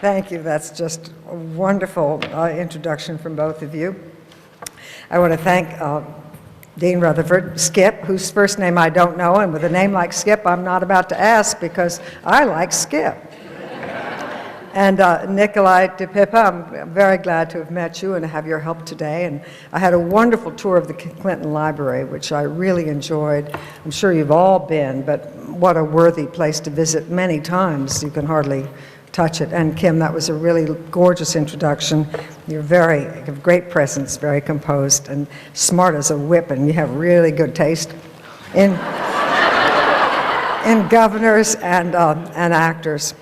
Thank you. That's just a wonderful introduction from both of you. I want to thank Dean Rutherford, Skip, whose first name I don't know, and with a name like Skip, I'm not about to ask because I like Skip. And Nikolai DePippa, I'm very glad to have met you and have your help today. And I had a wonderful tour of the Clinton Library, which I really enjoyed. I'm sure you've all been, but what a worthy place to visit many times. You can hardly touch it. And Kim, that was a really gorgeous introduction. You have great presence, very composed, and smart as a whip, and you have really good taste in governors and actors.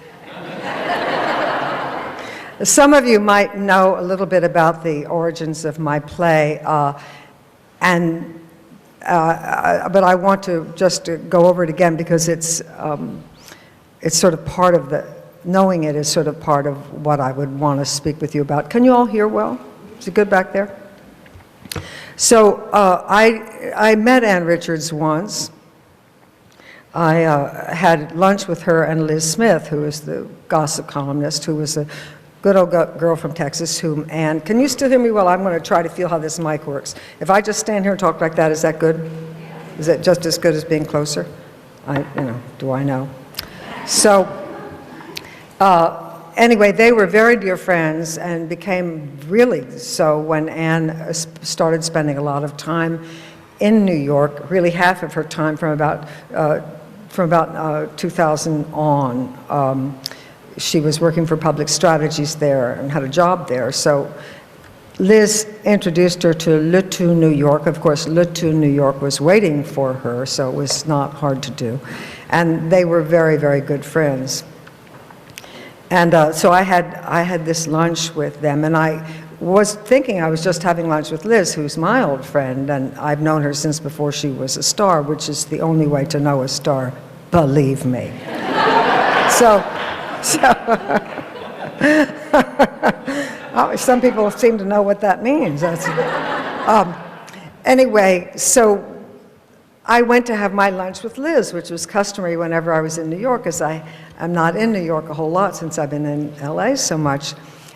Some of you might know a little bit about the origins of my play, but I want to just go over it again because it's sort of part of knowing it is sort of part of what I would want to speak with you about. Can you all hear well? Is it good back there? So I met Ann Richards once. I had lunch with her and Liz Smith, who is the gossip columnist, who was a good old girl from Texas, whom Ann, can you still hear me well? I'm going to try to feel how this mic works. If I just stand here and talk like that, is that good? Is it just as good as being closer? Do I know? So anyway, they were very dear friends and became really so when Ann started spending a lot of time in New York, really half of her time from about 2000 on. She was working for Public Strategies there and had a job there. So Liz introduced her to Le Tout New York. Of course, Le Tout New York was waiting for her, so it was not hard to do. And they were very, very good friends. And so I had this lunch with them, and I was thinking I was just having lunch with Liz, who's my old friend, and I've known her since before she was a star, which is the only way to know a star, believe me. Some people seem to know what that means. Anyway, so I went to have my lunch with Liz, which was customary whenever I was in New York, as I'm not in New York a whole lot since I've been in LA so much.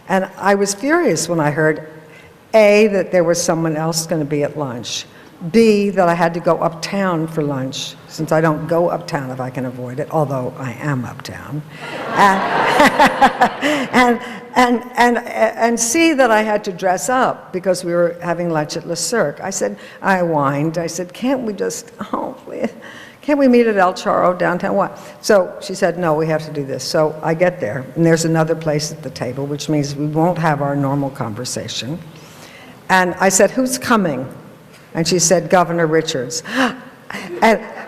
And I was furious when I heard, A, that there was someone else going to be at lunch, B, that I had to go uptown for lunch, since I don't go uptown if I can avoid it, although I am uptown. And C, that I had to dress up because we were having lunch at Le Cirque. I whined. I said, can't we meet at El Charro downtown? What? So she said, no, we have to do this. So I get there, and there's another place at the table, which means we won't have our normal conversation. And I said, who's coming? And she said, Governor Richards. And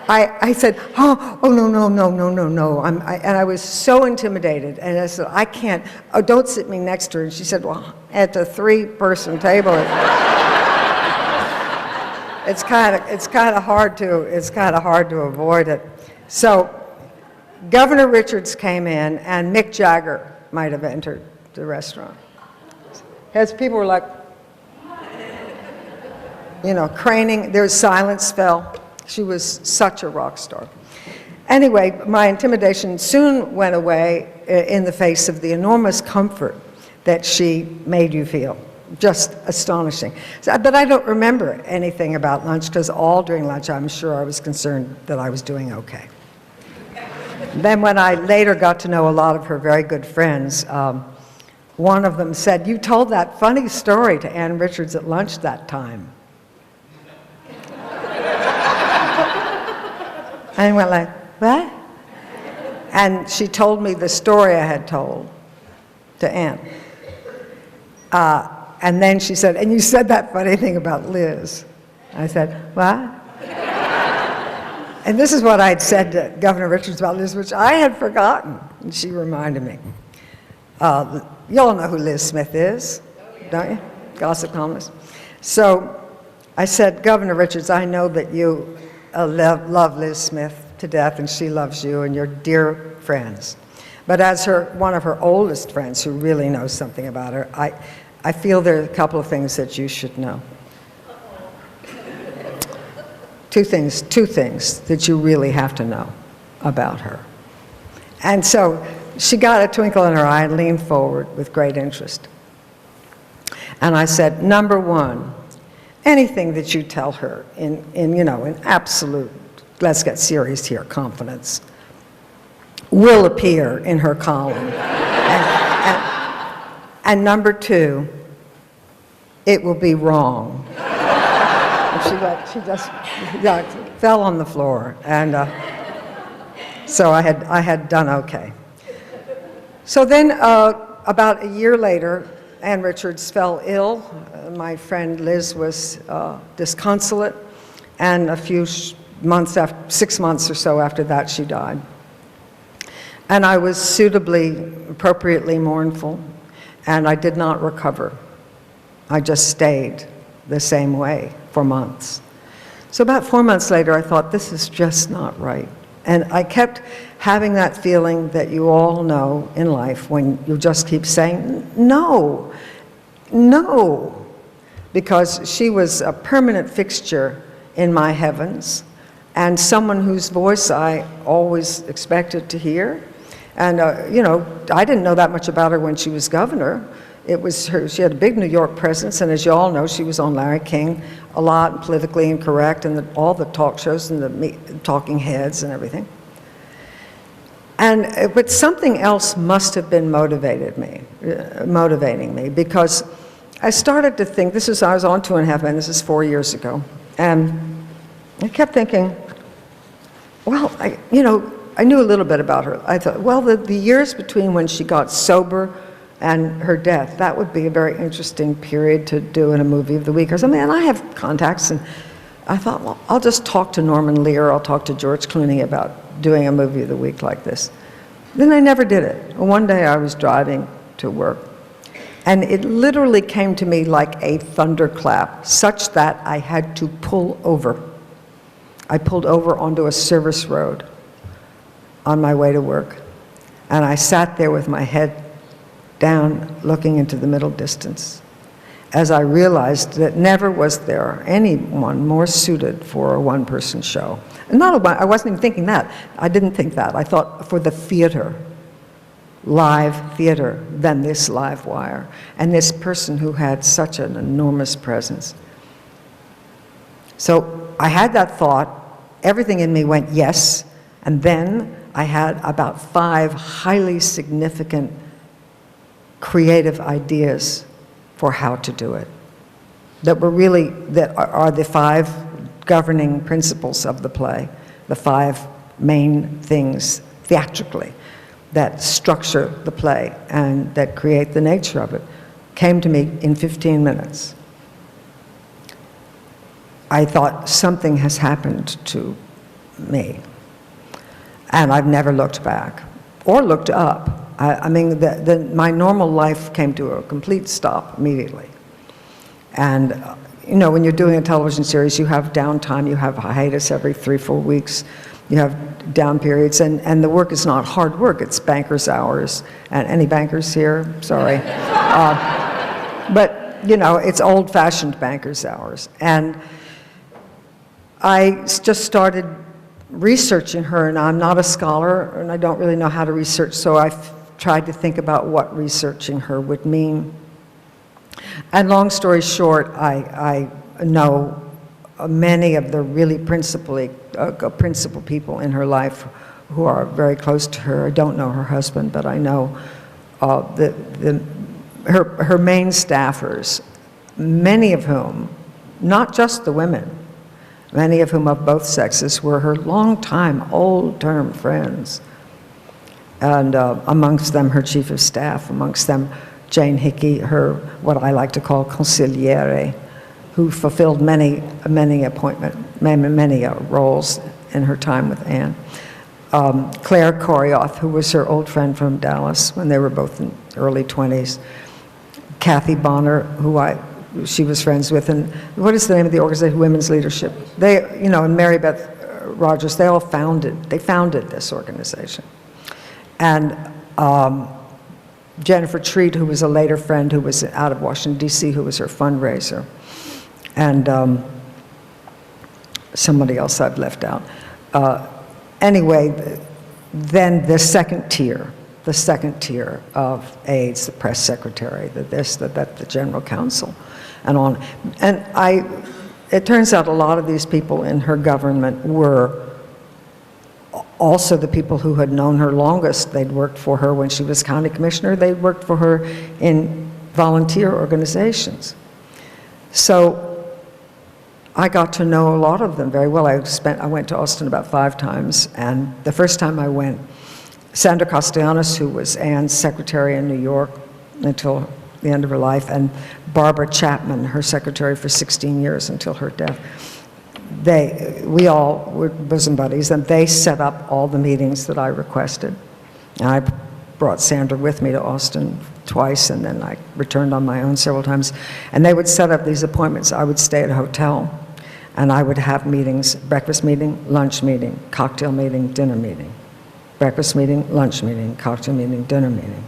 I said, no. And I was so intimidated. And I said, I can't, don't sit me next to her. And she said, well, at the 3-person table, it's kind of hard to avoid it. So Governor Richards came in, and Mick Jagger might have entered the restaurant. As people were like, craning, there's silence fell. She was such a rock star. Anyway, my intimidation soon went away in the face of the enormous comfort that she made you feel. Just astonishing. But I don't remember anything about lunch because all during lunch I'm sure I was concerned that I was doing okay. Then when I later got to know a lot of her very good friends, one of them said, you told that funny story to Ann Richards at lunch that time. And I went like, what? And she told me the story I had told to Ann. And then she said, and you said that funny thing about Liz. I said, what? And this is what I'd said to Governor Richards about Liz, which I had forgotten. And she reminded me. You all know who Liz Smith is, don't you? Gossip columnist. So I said, Governor Richards, I know that you love Liz Smith to death, and she loves you, and you're dear friends. But as one of her oldest friends who really knows something about her, I feel there are a couple of things that you should know. Two things that you really have to know about her. And so she got a twinkle in her eye and leaned forward with great interest. And I said, number one, anything that you tell her in absolute, let's get serious here, confidence, will appear in her column. And number two, it will be wrong. And she just fell on the floor. And so I had done okay. So then about a year later, Ann Richards fell ill. My friend Liz was disconsolate, and a few months after, 6 months or so after that, she died. And I was suitably, appropriately mournful, and I did not recover. I just stayed the same way for months. So about 4 months later, I thought, this is just not right. And I kept having that feeling that you all know in life when you just keep saying, no, no, because she was a permanent fixture in my heavens and someone whose voice I always expected to hear. And, I didn't know that much about her when she was governor. It was her, she had a big New York presence, and as you all know, she was on Larry King a lot, and Politically Incorrect, and all the talk shows and the talking heads and everything. But something else must have been motivating me, because I started to think, I was on 2.5 Men, this is 4 years ago, and I kept thinking, well, I knew a little bit about her. I thought, well, the years between when she got sober and her death, that would be a very interesting period to do in a movie of the week or something. And I have contacts, and I thought, well, I'll just talk to Norman Lear, I'll talk to George Clooney about doing a movie of the week like this. Then I never did it. One day I was driving to work, and it literally came to me like a thunderclap, such that I had to pull over. I pulled over onto a service road on my way to work, and I sat there with my head down, looking into the middle distance, as I realized that never was there anyone more suited for a one-person show. And I wasn't even thinking that. I didn't think that. I thought for the theater, live theater, than this live wire, and this person who had such an enormous presence. So I had that thought, everything in me went yes, and then I had about 5 highly significant creative ideas for how to do it that are the 5 governing principles of the play, the 5 main things theatrically that structure the play and that create the nature of it, came to me in 15 minutes. I thought, something has happened to me, and I've never looked back or looked up. I mean, my normal life came to a complete stop immediately. And, when you're doing a television series, you have downtime, you have a hiatus every 3-4 weeks, you have down periods, and the work is not hard work, it's banker's hours. And any bankers here? Sorry. But, it's old-fashioned banker's hours. And I just started researching her, and I'm not a scholar, and I don't really know how to research, so I tried to think about what researching her would mean. And long story short, I know many of the really principal people in her life who are very close to her. I don't know her husband, but I know her main staffers, many of whom, not just the women, many of whom of both sexes were her long-time, old-term friends. And amongst them, her chief of staff, amongst them, Jane Hickey, her, what I like to call consigliere, who fulfilled many roles in her time with Anne. Claire Korioth, who was her old friend from Dallas when they were both in early 20s. Kathy Bonner, she was friends with, and what is the name of the organization, Women's Leadership? They, and Mary Beth Rogers, they founded this organization. And Jennifer Treat, who was a later friend who was out of Washington, D.C., who was her fundraiser. And somebody else I've left out. Anyway, then the second tier the second tier of aides, the press secretary, the this, the that, the general counsel, and on. And it turns out a lot of these people in her government were also the people who had known her longest. They'd worked for her when she was county commissioner. They'd worked for her in volunteer organizations. So I got to know a lot of them very well. I went to Austin about 5 times, and the first time I went, Sandra Castellanos, who was Anne's secretary in New York until the end of her life, and Barbara Chapman, her secretary for 16 years until her death. We all were bosom buddies, and they set up all the meetings that I requested. And I brought Sandra with me to Austin twice, and then I returned on my own several times. And they would set up these appointments. I would stay at a hotel, and I would have meetings: breakfast meeting, lunch meeting, cocktail meeting, dinner meeting. Breakfast meeting, lunch meeting, cocktail meeting, dinner meeting,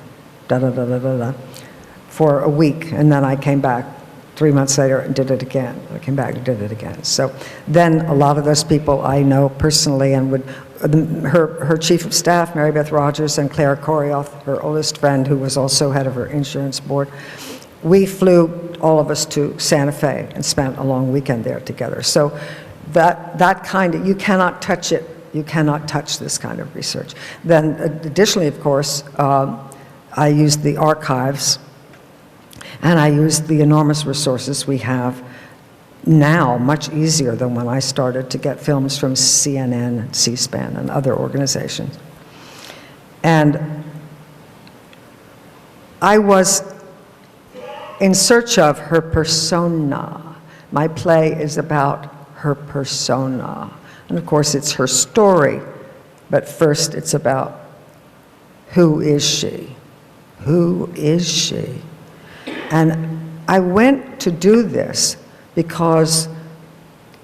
da-da-da-da-da-da, for a week. And then I came back 3 months later and did it again. I came back and did it again. So then a lot of those people I know personally, and her chief of staff, Mary Beth Rogers, and Claire Korioth, her oldest friend, who was also head of her insurance board, we flew, all of us, to Santa Fe and spent a long weekend there together. So that kind of, you cannot touch it. You cannot touch this kind of research. Then additionally, of course, I used the archives, and I used the enormous resources we have now, much easier than when I started, to get films from CNN and C-SPAN and other organizations. And I was in search of her persona. My play is about her persona. And of course, it's her story, but first it's about who is she? Who is she? And I went to do this because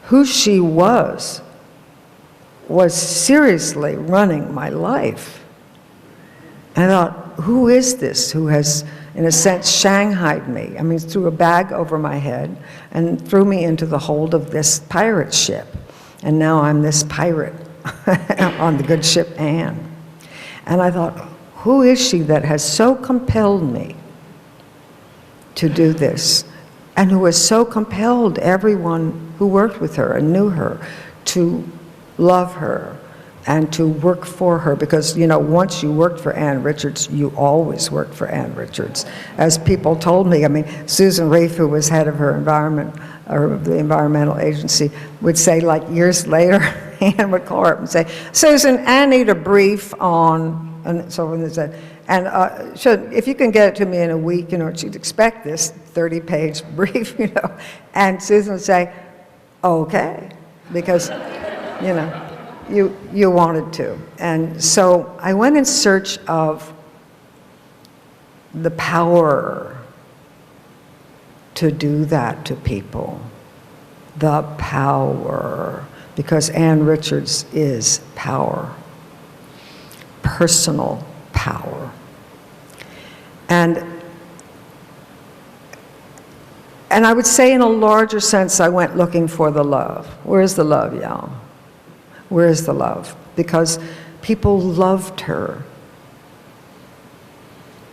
who she was seriously running my life. And I thought, who is this who has, in a sense, shanghaied me? I mean, threw a bag over my head and threw me into the hold of this pirate ship. And now I'm this pirate on the good ship Anne. And I thought, who is she that has so compelled me to do this, and who has so compelled everyone who worked with her and knew her to love her and to work for her? Because, you know, once you worked for Ann Richards, you always worked for Ann Richards. As people told me, I mean, Susan Reef, who was head of her the environmental agency, would say, like, years later, Ann would call her up and say, Susan, I need a brief on, and so on, and if you can get it to me in a week, you know, she'd expect this 30-page brief, you know, and Susan would say, okay, because, you know, you wanted to. And so I went in search of the power to do that to people. The power, because Ann Richards is power, personal power. And I would say, in a larger sense, I went looking for the love. Where's the love, y'all? Where's the love? Because people loved her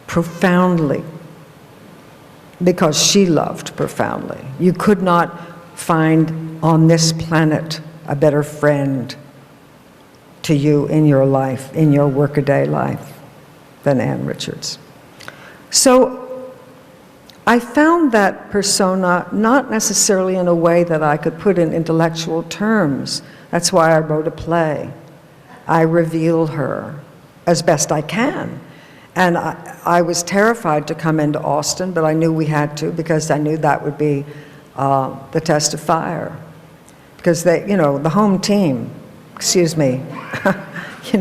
profoundly, because she loved profoundly. You could not find on this planet a better friend to you in your life, in your workaday life, than Ann Richards. So I found that persona not necessarily in a way that I could put in intellectual terms. That's why I wrote a play. I reveal her as best I can. And I was terrified to come into Austin, but I knew we had to, because I knew that would be the test of fire. Because they, you know, the home team, excuse me, you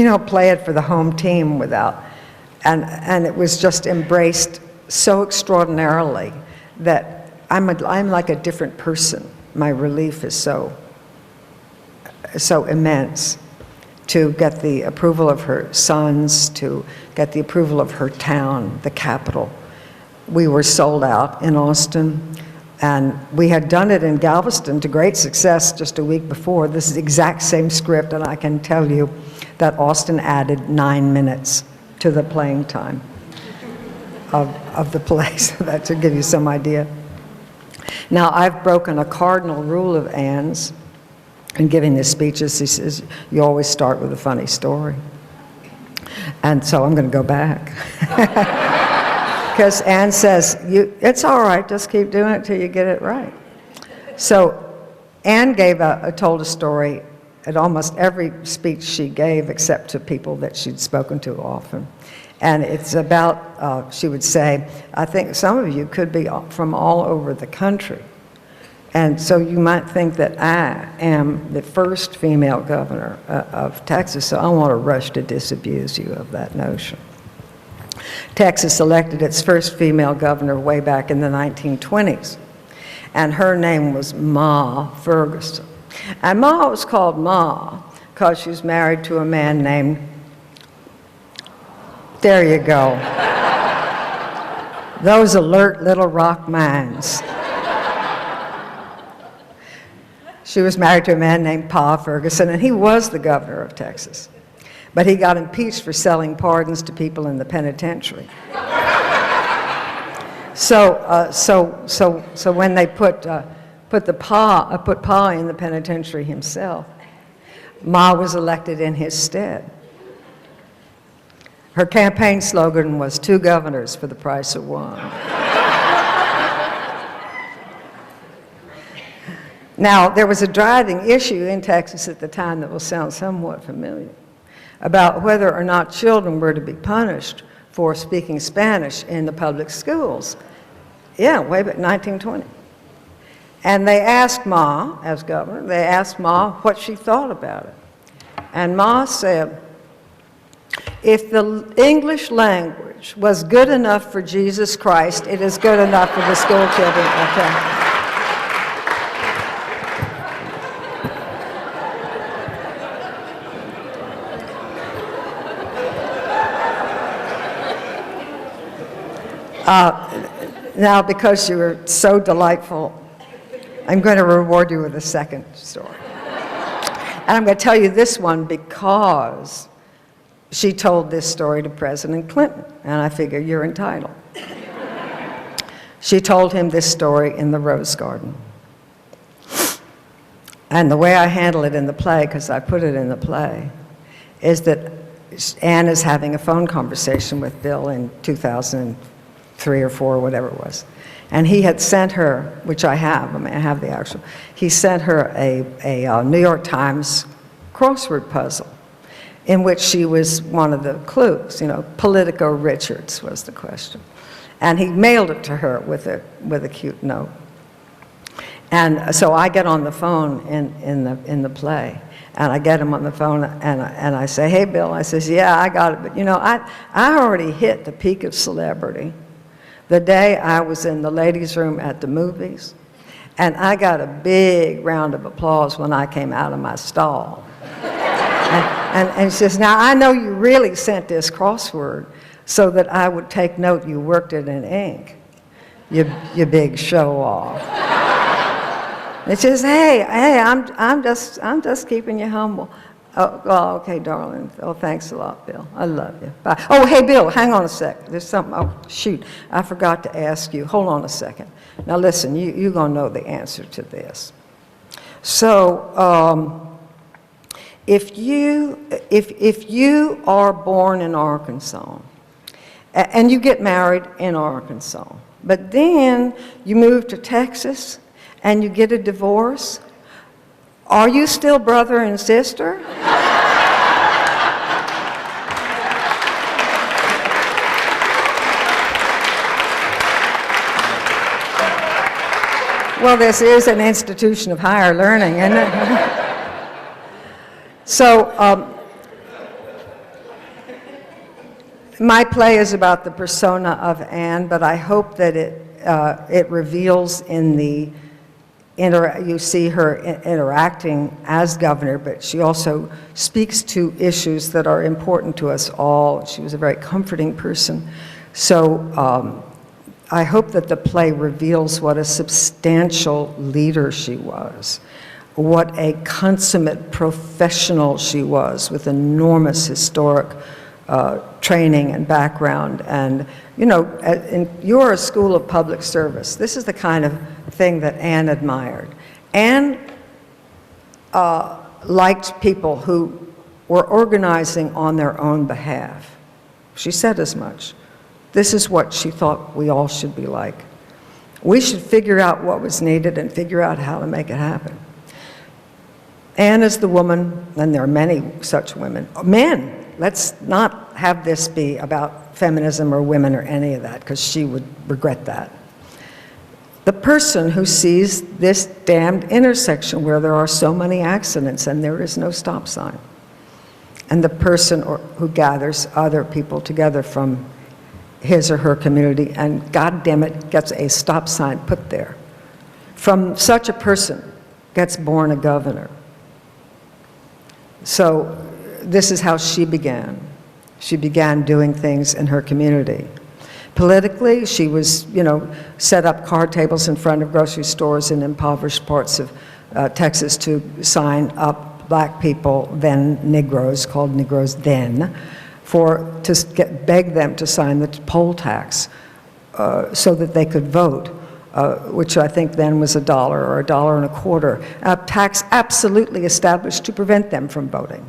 don't play it for the home team without, and it was just embraced so extraordinarily that I'm like a different person. My relief is so immense to get the approval of her sons, to get the approval of her town, the capital. We were sold out in Austin, and we had done it in Galveston to great success just a week before. This is the exact same script, and I can tell you that Austin added 9 minutes to the playing time of the play, so that to give you some idea. Now, I've broken a cardinal rule of Anne's in giving these speeches. He says, you always start with a funny story. And so I'm going to go back. Because Anne says, it's all right, just keep doing it till you get it right. So Anne told a story at almost every speech she gave, except to people that she'd spoken to often. And it's about, she would say, I think some of you could be from all over the country. And so you might think that I am the first female governor of Texas, so I want to rush to disabuse you of that notion. Texas elected its first female governor way back in the 1920s, and her name was Ma Ferguson. And Ma was called Ma because she was married to a man named, there you go, those alert Little Rock minds. She was married to a man named Pa Ferguson, and he was the governor of Texas. But he got impeached for selling pardons to people in the penitentiary. So when they put Pa in the penitentiary himself, Ma was elected in his stead. Her campaign slogan was 2 governors for the price of 1. Now, there was a driving issue in Texas at the time that will sound somewhat familiar about whether or not children were to be punished for speaking Spanish in the public schools. Yeah, way back 1920. And they asked Ma, as governor, they asked Ma what she thought about it. And Ma said, if the English language was good enough for Jesus Christ, it is good enough for the school children. Okay. Now, because you were so delightful, I'm going to reward you with a second story. And I'm going to tell you this one because she told this story to President Clinton, and I figure you're entitled. She told him this story in the Rose Garden. And the way I handle it in the play, because I put it in the play, is that Anne is having a phone conversation with Bill in 2003 or 4, or whatever it was. And he had sent her, which I have, I have the actual, he sent her a New York Times crossword puzzle in which she was one of the clues, Politico Richards was the question. And he mailed it to her with a cute note. And so I get on the phone in the play, and I get him on the phone, and I say, hey, Bill, I says, yeah, I got it, but I already hit the peak of celebrity the day I was in the ladies' room at the movies, and I got a big round of applause when I came out of my stall. And she says, now I know you really sent this crossword so that I would take note you worked it in ink, you big show-off. And she says, hey, I'm just keeping you humble. Oh, okay, darling. Oh, thanks a lot, Bill. I love you. Bye. Oh, hey, Bill, hang on a sec. There's something. Oh, shoot. I forgot to ask you. Hold on a second. Now, listen, you're going to know the answer to this. So, if you are born in Arkansas, and you get married in Arkansas, but then you move to Texas and you get a divorce, are you still brother and sister? Well, this is an institution of higher learning, isn't it? So, my play is about the persona of Anne, but I hope that it reveals in the you see her interacting as governor, but she also speaks to issues that are important to us all. She was a very comforting person. So I hope that the play reveals what a substantial leader she was, what a consummate professional she was with enormous historic training and background. And, you know, you're a school of public service. This is the kind of thing that Anne admired. Anne liked people who were organizing on their own behalf. She said as much. This is what she thought we all should be like. We should figure out what was needed and figure out how to make it happen. Anne is the woman, and there are many such women. Men, let's not have this be about feminism or women or any of that, because she would regret that. The person who sees this damned intersection where there are so many accidents and there is no stop sign. And the person who gathers other people together from his or her community and, God damn it, gets a stop sign put there. From such a person gets born a governor. So this is how she began. She began doing things in her community. Politically, she was, you know, set up card tables in front of grocery stores in impoverished parts of Texas to sign up black people, then Negroes, called Negroes then, to beg them to sign the poll tax so that they could vote, which I think then was $1 or $1.25, a tax absolutely established to prevent them from voting.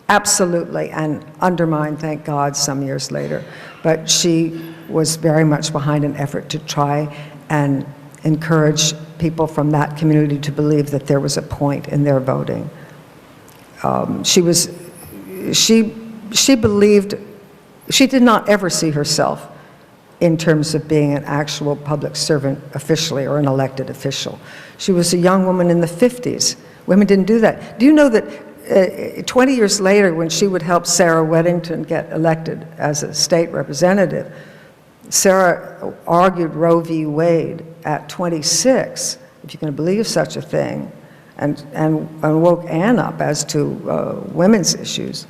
Absolutely, and undermined, thank God, some years later. But she was very much behind an effort to try and encourage people from that community to believe that there was a point in their voting. She believed, she did not ever see herself in terms of being an actual public servant officially or an elected official. She was a young woman in the 50s. Women didn't do that. Do you know that 20 years later, when she would help Sarah Weddington get elected as a state representative, Sarah argued Roe v. Wade at 26, if you can believe such a thing, and woke Anne up as to women's issues.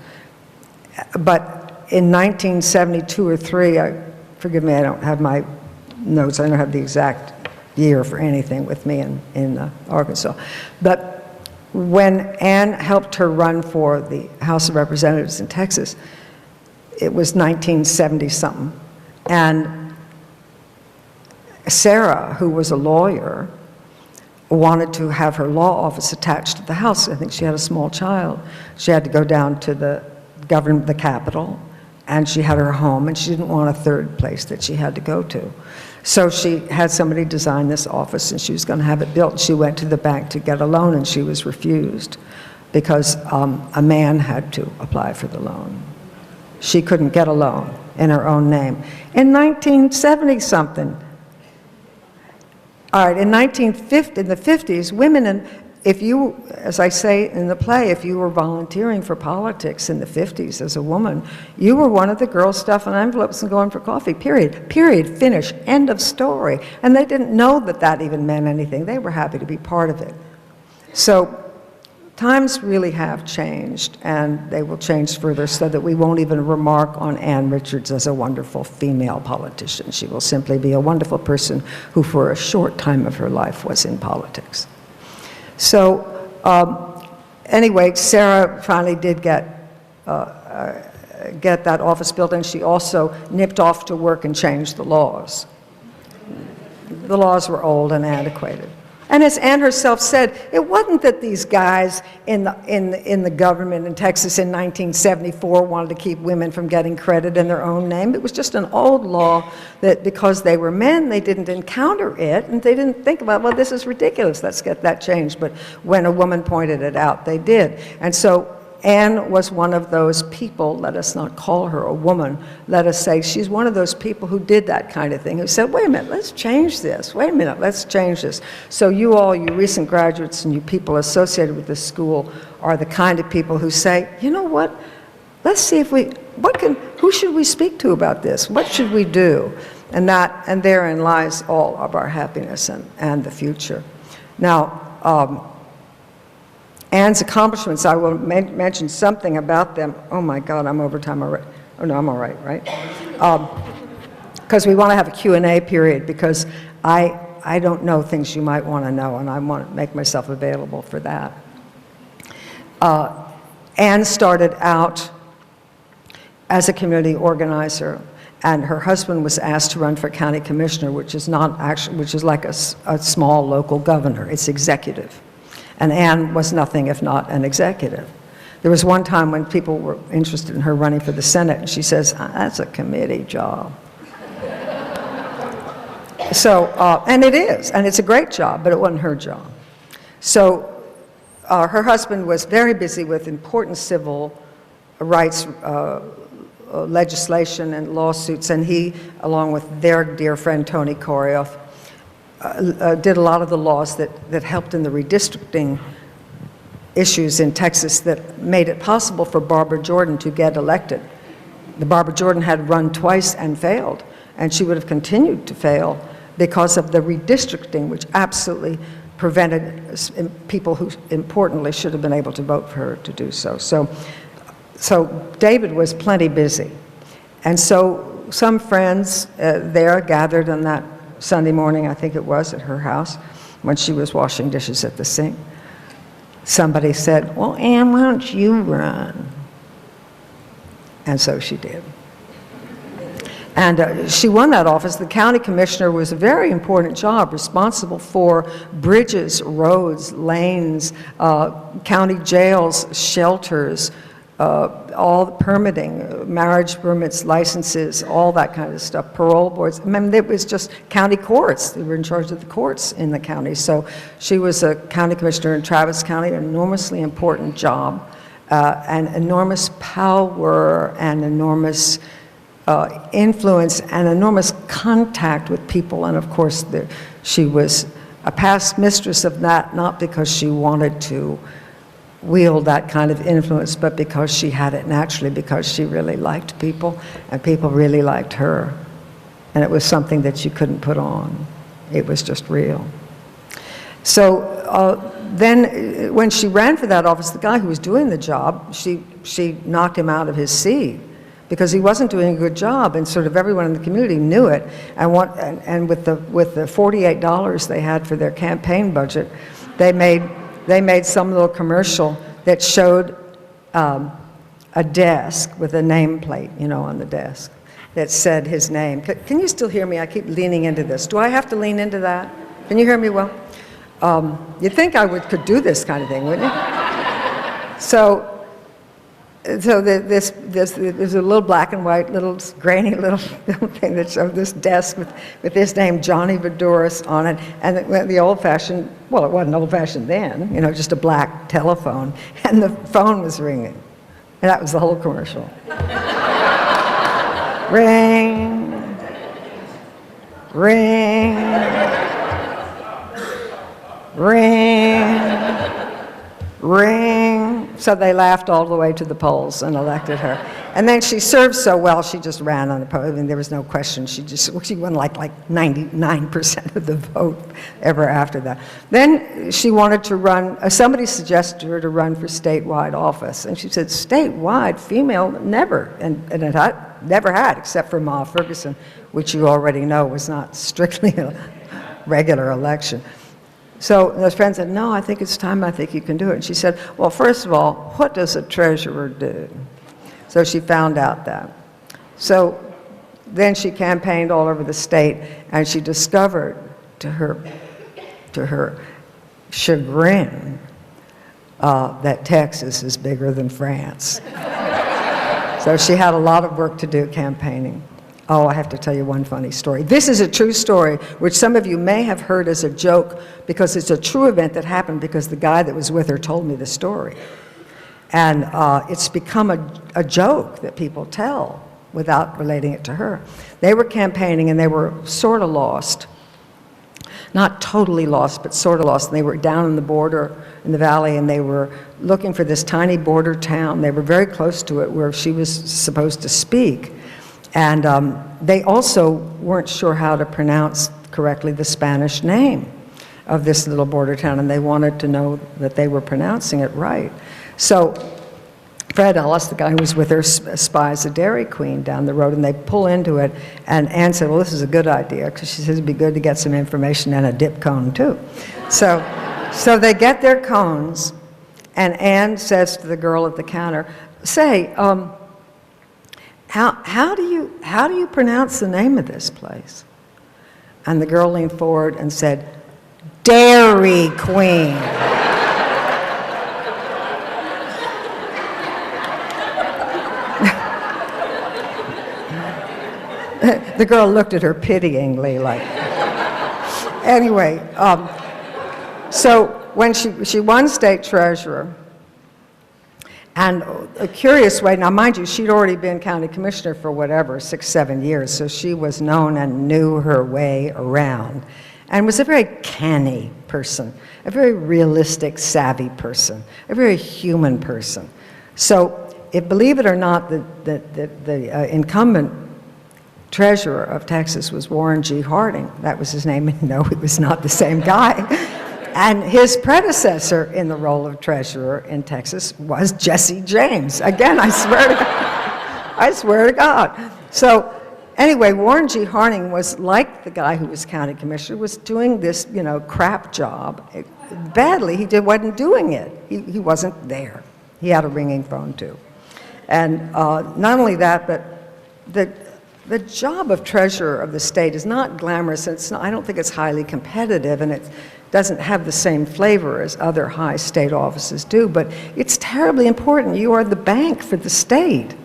But in 1972 or 3, forgive me, I don't have my notes, I don't have the exact year for anything with me in Arkansas. But when Anne helped her run for the House of Representatives in Texas, it was 1970-something. And Sarah, who was a lawyer, wanted to have her law office attached to the house. I think she had a small child. She had to go down to the Capitol, and she had her home, and she didn't want a third place that she had to go to. So she had somebody design this office, and she was going to have it built. She went to the bank to get a loan, and she was refused because a man had to apply for the loan. She couldn't get a loan in her own name. In 1970-something, all right, in the 50s, women, and if you, as I say in the play, if you were volunteering for politics in the 50s as a woman, you were one of the girls stuffing envelopes and going for coffee, period, finish, end of story. And they didn't know that that even meant anything. They were happy to be part of it. So times really have changed, and they will change further so that we won't even remark on Ann Richards as a wonderful female politician. She will simply be a wonderful person who for a short time of her life was in politics. So anyway, Sarah finally did get that office built, and she also nipped off to work and changed the laws. The laws were old and antiquated. And as Anne herself said, it wasn't that these guys in the government in Texas in 1974 wanted to keep women from getting credit in their own name. It was just an old law that because they were men, they didn't encounter it, and they didn't think about, well, this is ridiculous, let's get that changed. But when a woman pointed it out, they did. And so Anne was one of those people, let us not call her a woman, let us say she's one of those people who did that kind of thing, who said, wait a minute, let's change this, wait a minute, let's change this. So you all, you recent graduates and you people associated with this school are the kind of people who say, you know what, let's see if who should we speak to about this? What should we do? And therein lies all of our happiness and the future. Now, Anne's accomplishments, I will mention something about them. Oh my God, I'm over time already. Oh no, I'm all right, right? Because we want to have a Q&A period, because I don't know things you might want to know, and I want to make myself available for that. Anne started out as a community organizer. And her husband was asked to run for county commissioner, which is not actually, which is like a small local governor. It's executive. And Anne was nothing if not an executive. There was one time when people were interested in her running for the Senate, and she says, that's a committee job. So, and it is, and it's a great job, but it wasn't her job. So her husband was very busy with important civil rights legislation and lawsuits, and he, along with their dear friend Tony Korioff, did a lot of the laws that helped in the redistricting issues in Texas that made it possible for Barbara Jordan to get elected. The Barbara Jordan had run twice and failed, and she would have continued to fail because of the redistricting, which absolutely prevented people who importantly should have been able to vote for her to do so. So David was plenty busy. And so some friends there gathered on that Sunday morning, I think it was, at her house, when she was washing dishes at the sink. Somebody said, well, Anne, why don't you run? And so she did. And she won that office. The county commissioner was a very important job, responsible for bridges, roads, lanes, county jails, shelters, all the permitting, marriage permits, licenses, all that kind of stuff, parole boards. I mean, it was just county courts. They were in charge of the courts in the county. So she was a county commissioner in Travis County, an enormously important job, and enormous power and enormous influence and enormous contact with people. And of course, she was a past mistress of that, not because she wanted to wield that kind of influence, but because she had it naturally, because she really liked people, and people really liked her. And it was something that you couldn't put on. It was just real. So then when she ran for that office, the guy who was doing the job, she knocked him out of his seat because he wasn't doing a good job, and sort of everyone in the community knew it. And with the $48 they had for their campaign budget, they made some little commercial that showed a desk with a nameplate, you know, on the desk that said his name. Can you still hear me? I keep leaning into this. Do I have to lean into that? Can you hear me well? You'd think I could do this kind of thing, wouldn't you? So there's a little black and white, little grainy little thing that showed this desk with his name, Johnny Voudouris, on it, and the old-fashioned, well, it wasn't old-fashioned then, you know, just a black telephone, and the phone was ringing, and that was the whole commercial. Ring, ring, ring, ring. So they laughed all the way to the polls and elected her. And then she served so well, she just ran on the poll. I mean, there was no question. She won like 99% of the vote ever after that. Then she wanted to run, somebody suggested her to run for statewide office. And she said, statewide, female, never. And it never had, except for Ma Ferguson, which you already know was not strictly a regular election. So those friends said, no, I think it's time, I think you can do it. And she said, well, first of all, what does a treasurer do? So she found out that. So then she campaigned all over the state, and she discovered, to her chagrin, that Texas is bigger than France. So she had a lot of work to do campaigning. Oh, I have to tell you one funny story. This is a true story, which some of you may have heard as a joke, because it's a true event that happened because the guy that was with her told me the story. And it's become a joke that people tell without relating it to her. They were campaigning and they were sort of lost. Not totally lost, but sort of lost. And they were down in the border, in the valley, and they were looking for this tiny border town. They were very close to it where she was supposed to speak. And they also weren't sure how to pronounce correctly the Spanish name of this little border town, and they wanted to know that they were pronouncing it right. So Fred Ellis, the guy who was with her, spies a Dairy Queen down the road, and they pull into it, and Anne said, well, this is a good idea, because she says it'd be good to get some information and a dip cone, too. So they get their cones, and Anne says to the girl at the counter, say, how do you pronounce the name of this place? And the girl leaned forward and said, Dairy Queen. The girl looked at her pityingly, like. Anyway, so when she won state treasurer, and a curious way, now mind you, she'd already been county commissioner for whatever, 6, 7 years, so she was known and knew her way around, and was a very canny person, a very realistic, savvy person, a very human person. So, believe it or not, the incumbent treasurer of Texas was Warren G. Harding. That was his name, and no, he was not the same guy. And his predecessor in the role of treasurer in Texas was Jesse James. Again, I swear to God. I swear to God. So anyway, Warren G. Harding was like the guy who was county commissioner, was doing this, crap job. Badly, he wasn't doing it. He wasn't there. He had a ringing phone too. And not only that, but the job of treasurer of the state is not glamorous. I don't think it's highly competitive, and it doesn't have the same flavor as other high state offices do, but it's terribly important. You are the bank for the state.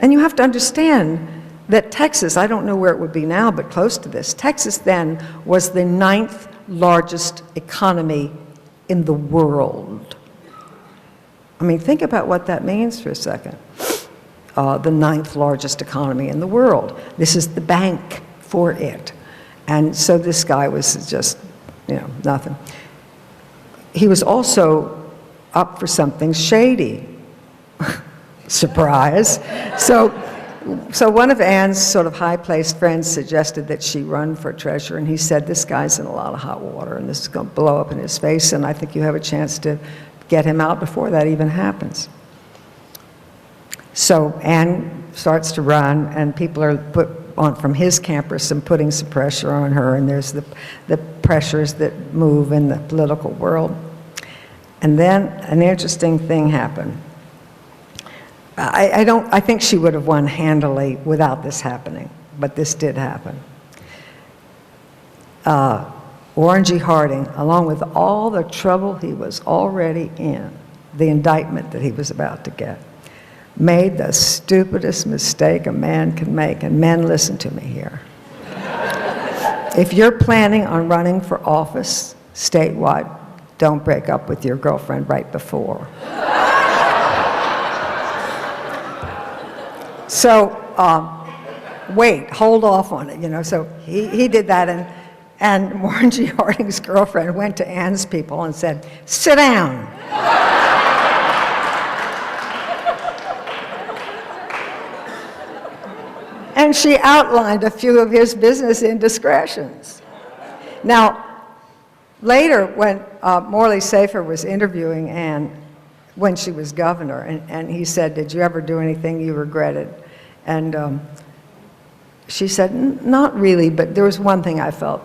And you have to understand that Texas, I don't know where it would be now, but close to this, Texas then was the 9th largest economy in the world. I mean, think about what that means for a second. The 9th largest economy in the world. This is the bank for it. And so this guy was just, nothing. He was also up for something shady. Surprise. So one of Ann's sort of high-placed friends suggested that she run for treasurer, and he said, this guy's in a lot of hot water, and this is going to blow up in his face, and I think you have a chance to get him out before that even happens. So Ann starts to run, and people are put on from his campus and putting some pressure on her, and there's the pressures that move in the political world. And then an interesting thing happened. I think she would have won handily without this happening, but this did happen. Warren G. Harding, along with all the trouble he was already in, the indictment that he was about to get, made the stupidest mistake a man can make, and men, listen to me here. If you're planning on running for office statewide, don't break up with your girlfriend right before. So, wait, hold off on it, So he did that, and Warren G. Harding's girlfriend went to Ann's people and said, sit down. And she outlined a few of his business indiscretions. Now, later when Morley Safer was interviewing Ann when she was governor, and he said, did you ever do anything you regretted? And she said, not really, but there was one thing I felt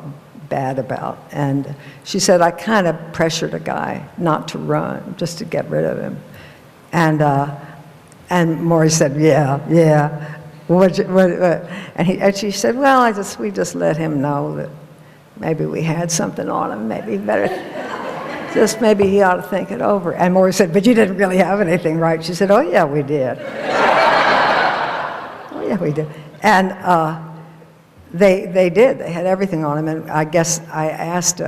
bad about. And she said, I kind of pressured a guy not to run, just to get rid of him. And Morley said, yeah. And she said, well, we just let him know that maybe we had something on him, maybe maybe he ought to think it over. And Morley said, but you didn't really have anything, right? She said, oh yeah, we did. Oh yeah, we did. And they did, they had everything on him, and I guess I asked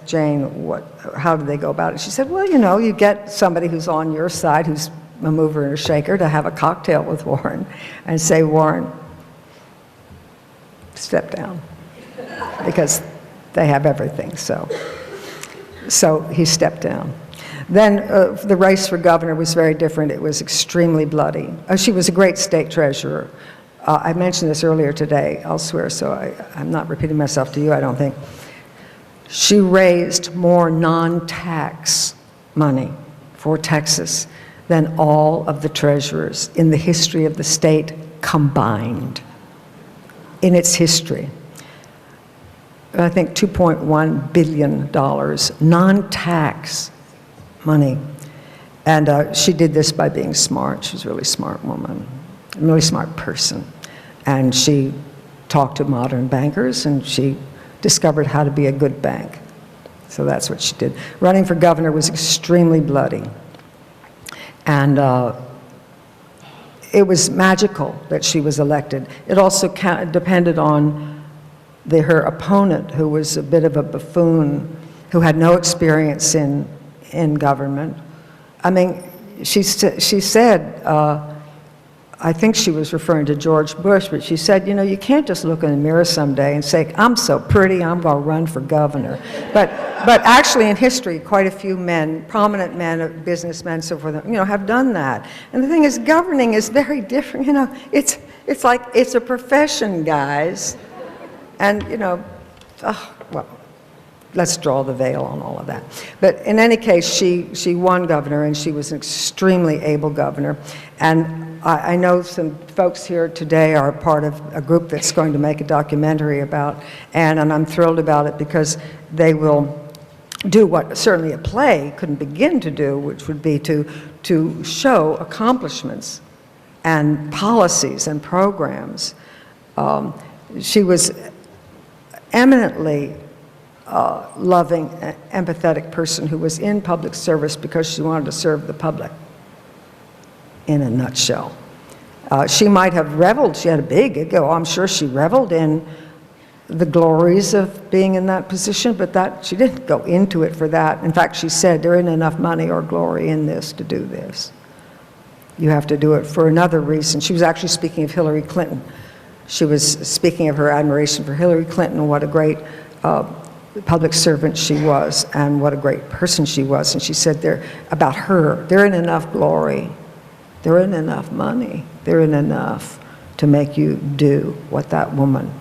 Jane, how did they go about it? She said, well, you get somebody who's on your side, who's a mover and a shaker, to have a cocktail with Warren and say, Warren, step down, because they have everything. So he stepped down. Then the race for governor was very different. It was extremely bloody. She was a great state treasurer. I mentioned this earlier today elsewhere, so I'm not repeating myself to you, I don't think. She raised more non-tax money for Texas than all of the treasurers in the history of the state combined, in its history. I think $2.1 billion, non-tax money. And she did this by being smart. She was a really smart woman. a really smart person. And she talked to modern bankers, and she discovered how to be a good bank. So that's what she did. Running for governor was extremely bloody. And it was magical that she was elected. It also depended on her opponent, who was a bit of a buffoon, who had no experience in government. I mean, she said, I think she was referring to George Bush, but she said, you know, you can't just look in the mirror someday and say, I'm so pretty, I'm going to run for governor. But actually in history, quite a few men, prominent men, businessmen, so forth, you know, have done that. And the thing is, governing is very different. You know, it's like, it's a profession, guys. And, you know, well, let's draw the veil on all of that. But in any case, she won governor, and she was an extremely able governor. And I know some folks here today are part of a group that's going to make a documentary about Anne, and I'm thrilled about it because they will do what certainly a play couldn't begin to do, which would be to show accomplishments and policies and programs. She was eminently loving, empathetic person who was in public service because she wanted to serve the public, in a nutshell. She might have reveled, she had a big ego, I'm sure she reveled in the glories of being in that position, but that she didn't go into it for that. In fact, she said, there isn't enough money or glory in this to do this. You have to do it for another reason. She was actually speaking of Hillary Clinton. She was speaking of her admiration for Hillary Clinton and what a great public servant she was and what a great person she was. And she said about her, there isn't enough glory, there isn't enough money, there isn't enough to make you do what that woman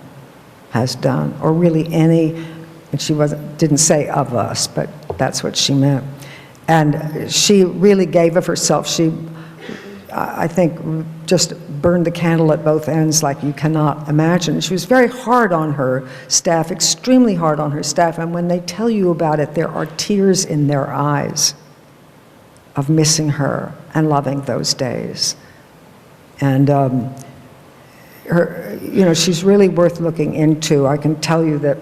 has done, or really any, and she didn't say of us, but that's what she meant. And she really gave of herself. She, I think, just burned the candle at both ends like you cannot imagine. She was very hard on her staff, extremely hard on her staff, and when they tell you about it, there are tears in their eyes of missing her and loving those days. And her, you know, she's really worth looking into. I can tell you that,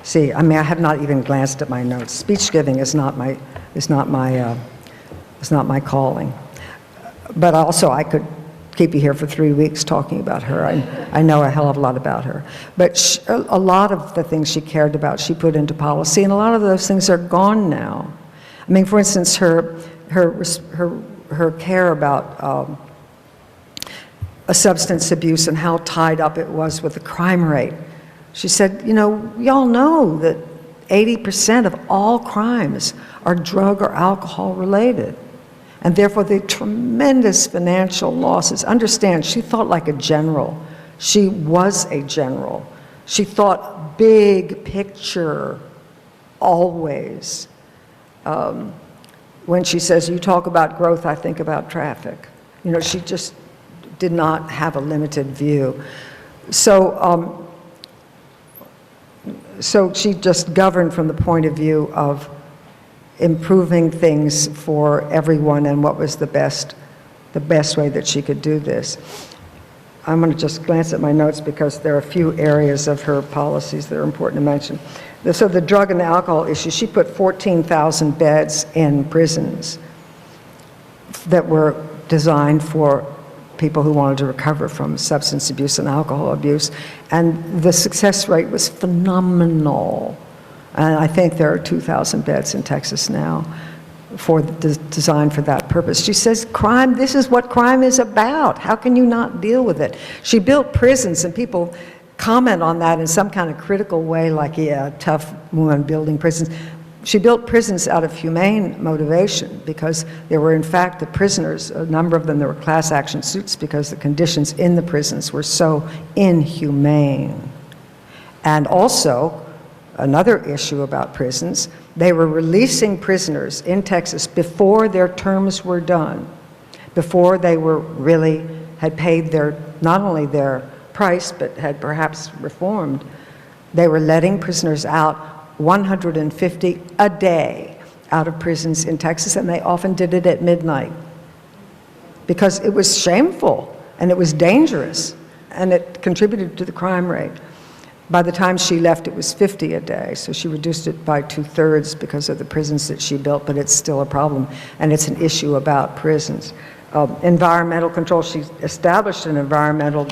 see, I mean, I have not even glanced at my notes. Speech giving is not my calling. But also, I could keep you here for 3 weeks talking about her. I know a hell of a lot about her. But a lot of the things she cared about, she put into policy, and a lot of those things are gone now. I mean, for instance, her care about substance abuse and how tied up it was with the crime rate. She said, you know, y'all know that 80% of all crimes are drug or alcohol related. And therefore, the tremendous financial losses. Understand, she thought like a general. She was a general. She thought big picture, always. When she says, you talk about growth, I think about traffic. You know, she just did not have a limited view. So she just governed from the point of view of improving things for everyone and what was the best way that she could do this. I'm going to just glance at my notes because there are a few areas of her policies that are important to mention. So the drug and the alcohol issue, she put 14,000 beds in prisons that were designed for people who wanted to recover from substance abuse and alcohol abuse. And the success rate was phenomenal. And I think there are 2,000 beds in Texas now designed for that purpose. She says, crime, this is what crime is about. How can you not deal with it? She built prisons, and people comment on that in some kind of critical way, like, yeah, tough woman building prisons. She built prisons out of humane motivation because there were, in fact, the prisoners, a number of them, there were class action suits because the conditions in the prisons were so inhumane. And also, another issue about prisons, they were releasing prisoners in Texas before their terms were done, before they were really, had paid their, not only their price, but had perhaps reformed. They were letting prisoners out 150 a day out of prisons in Texas, and they often did it at midnight because it was shameful and it was dangerous, and it contributed to the crime rate. By the time she left, it was 50 a day, so she reduced it by 2/3 because of the prisons that she built, but it's still a problem, and it's an issue about prisons. Environmental control, she established an environmental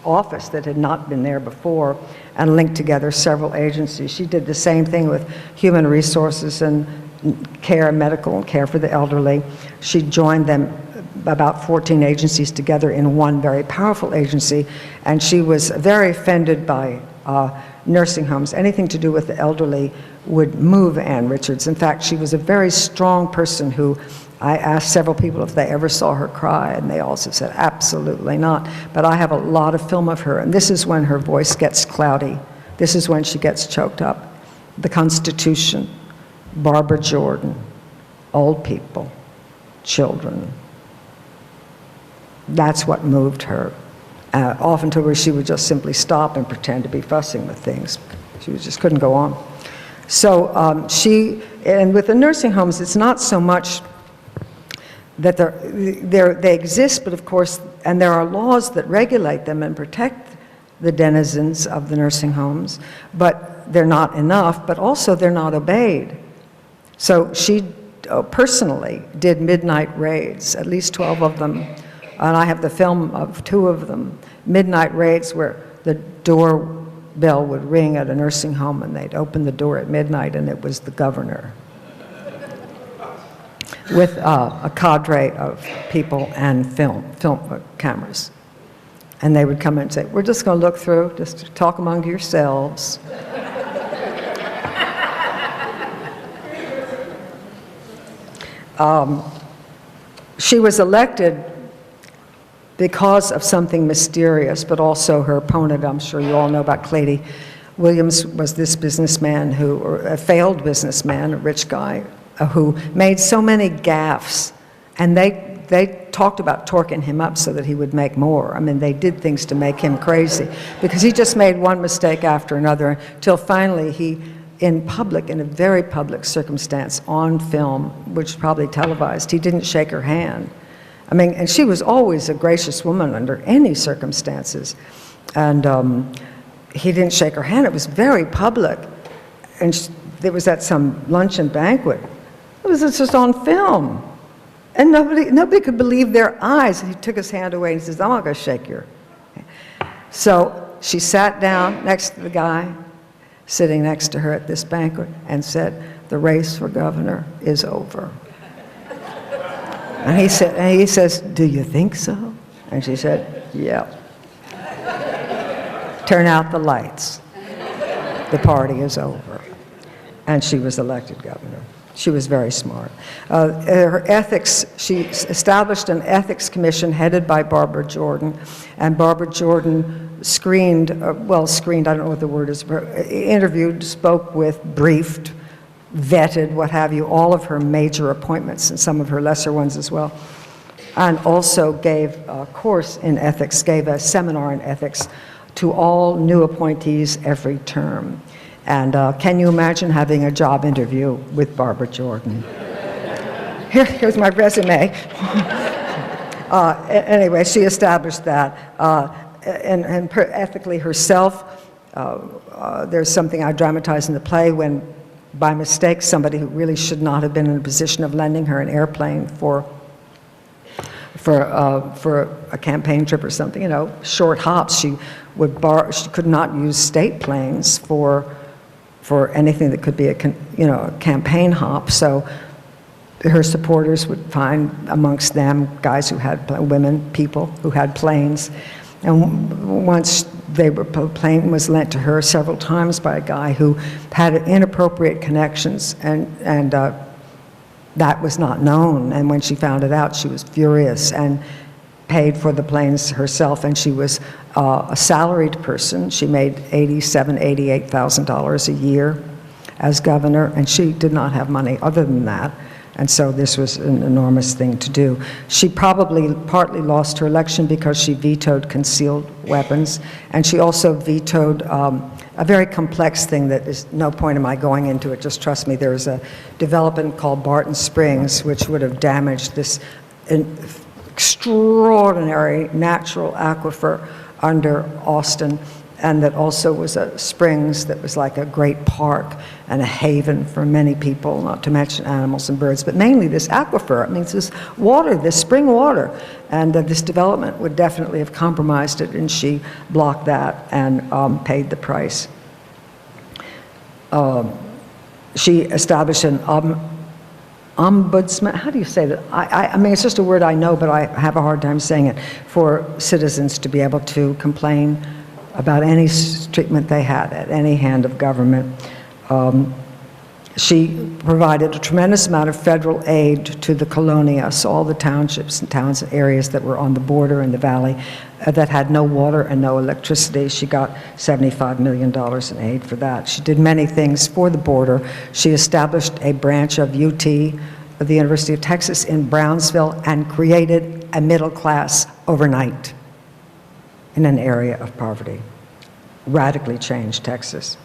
office that had not been there before and linked together several agencies. She did the same thing with human resources and care, medical care for the elderly. She joined them, about 14 agencies together in one very powerful agency, and she was very offended by nursing homes. Anything to do with the elderly would move Ann Richards. In fact, she was a very strong person who, I asked several people if they ever saw her cry, and they also said absolutely not. But I have a lot of film of her, and this is when her voice gets cloudy. This is when she gets choked up. The Constitution, Barbara Jordan, old people, children. That's what moved her. Often to where she would just simply stop and pretend to be fussing with things. She just couldn't go on. So and with the nursing homes, it's not so much that they exist, but of course, and there are laws that regulate them and protect the denizens of the nursing homes, but they're not enough, but also they're not obeyed. So she personally did midnight raids, at least 12 of them, and I have the film of 2 of them, midnight raids where the doorbell would ring at a nursing home and they'd open the door at midnight and it was the governor with a cadre of people and film cameras. And they would come in and say, we're just going to look through, just talk among yourselves. She was elected because of something mysterious, but also her opponent. I'm sure you all know about Clady Williams was this businessman a failed businessman, a rich guy, who made so many gaffes, and they talked about torquing him up so that he would make more. I mean, they did things to make him crazy, because he just made one mistake after another, till finally he, in public, in a very public circumstance, on film, which is probably televised, he didn't shake her hand. I mean, and she was always a gracious woman under any circumstances. And he didn't shake her hand. It was very public. And there was at some luncheon banquet. It was just on film. And nobody could believe their eyes. He took his hand away and he says, I'm not going to shake your hand. So she sat down next to the guy sitting next to her at this banquet and said, the race for governor is over. And he says, do you think so? And she said, yeah. Turn out the lights. The party is over. And she was elected governor. She was very smart. Her ethics, she established an ethics commission headed by Barbara Jordan, and Barbara Jordan screened, I don't know what the word is, interviewed, spoke with, briefed, vetted, what have you, all of her major appointments and some of her lesser ones as well, and also gave a course in ethics, gave a seminar in ethics to all new appointees every term. And can you imagine having a job interview with Barbara Jordan? Here's my resume. Anyway, she established that. And ethically herself, there's something I dramatize in the play when, by mistake, somebody who really should not have been in a position of lending her an airplane for a campaign trip or something, short hops. She could not use state planes for anything that could be a campaign hop. So her supporters would find amongst them guys who had people who had planes. And once a plane was lent to her several times by a guy who had inappropriate connections, and that was not known. And when she found it out, she was furious and paid for the planes herself. And she was a salaried person. She made $87,000, $88,000 a year as governor, and she did not have money other than that. And so this was an enormous thing to do. She probably partly lost her election because she vetoed concealed weapons, and she also vetoed a very complex thing that is no point in my going into it, just trust me. There's a development called Barton Springs, which would have damaged this extraordinary natural aquifer under Austin, and that also was a springs that was like a great park and a haven for many people, not to mention animals and birds, but mainly this aquifer. I mean, it's this water, this spring water, and this development would definitely have compromised it, and she blocked that and paid the price. She established an ombudsman, how do you say that? I mean, it's just a word I know, but I have a hard time saying it, for citizens to be able to complain about any treatment they had at any hand of government. She provided a tremendous amount of federal aid to the colonia, so all the townships and towns and areas that were on the border in the valley that had no water and no electricity. She got $75 million in aid for that. She did many things for the border. She established a branch of UT, of the University of Texas in Brownsville, and created a middle class overnight in an area of poverty. Radically changed Texas.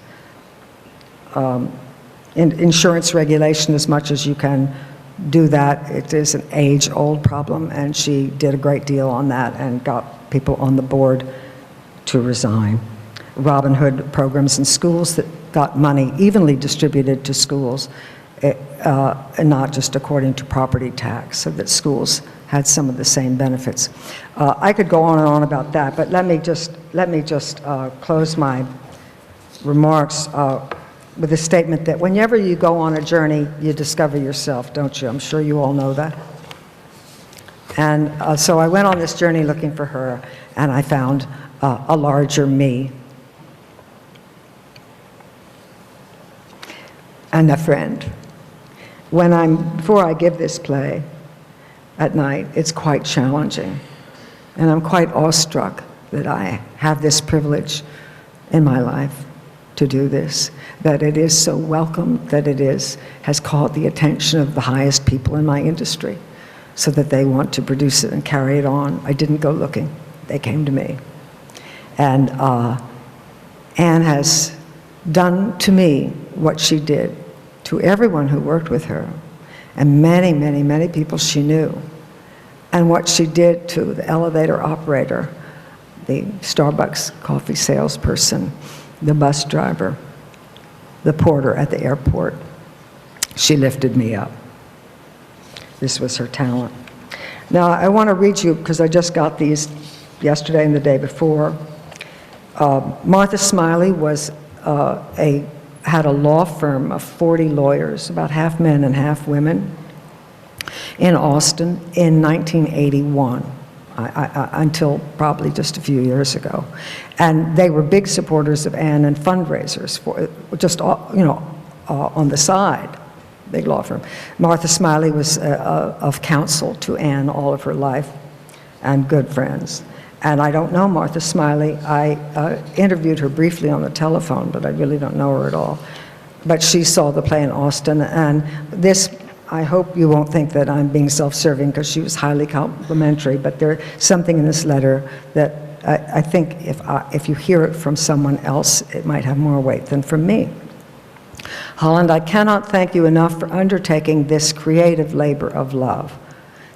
Insurance regulation, as much as you can do that, it is an age-old problem, and she did a great deal on that and got people on the board to resign. Robin Hood programs in schools that got money evenly distributed to schools, and not just according to property tax, so that schools had some of the same benefits. I could go on and on about that, but let me just close my remarks with a statement that whenever you go on a journey, you discover yourself, don't you? I'm sure you all know that. And so I went on this journey looking for her, and I found a larger me and a friend. Before I give this play at night, it's quite challenging, and I'm quite awestruck that I have this privilege in my life to do this, that it is so welcome, that it has caught the attention of the highest people in my industry, so that they want to produce it and carry it on. I didn't go looking, they came to me. And Anne has done to me what she did to everyone who worked with her, and many, many, many people she knew, and what she did to the elevator operator, the Starbucks coffee salesperson, the bus driver, the porter at the airport. She lifted me up. This was her talent. Now, I want to read you, because I just got these yesterday and the day before. Martha Smiley had a law firm of 40 lawyers, about half men and half women, in Austin in 1981. Until probably just a few years ago. And they were big supporters of Anne and fundraisers for just, on the side, big law firm. Martha Smiley was of counsel to Anne all of her life, and good friends. And I don't know Martha Smiley. I interviewed her briefly on the telephone, but I really don't know her at all. But she saw the play in Austin, and this, I hope you won't think that I'm being self-serving, because she was highly complimentary, but there's something in this letter that I think if you hear it from someone else, it might have more weight than from me. Holland, I cannot thank you enough for undertaking this creative labor of love.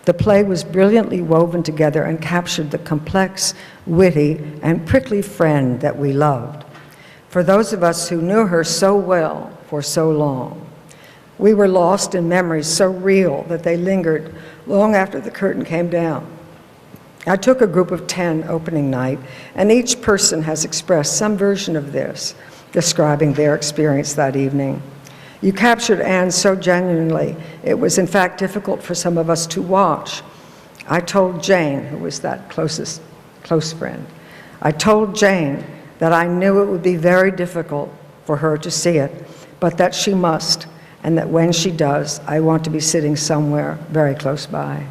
The play was brilliantly woven together and captured the complex, witty, and prickly friend that we loved. For those of us who knew her so well for so long, we were lost in memories so real that they lingered long after the curtain came down. I took a group of 10 opening night, and each person has expressed some version of this, describing their experience that evening. You captured Anne so genuinely, it was in fact difficult for some of us to watch. I told Jane, who was that close friend, I told Jane that I knew it would be very difficult for her to see it, but that she must, and that when she does, I want to be sitting somewhere very close by.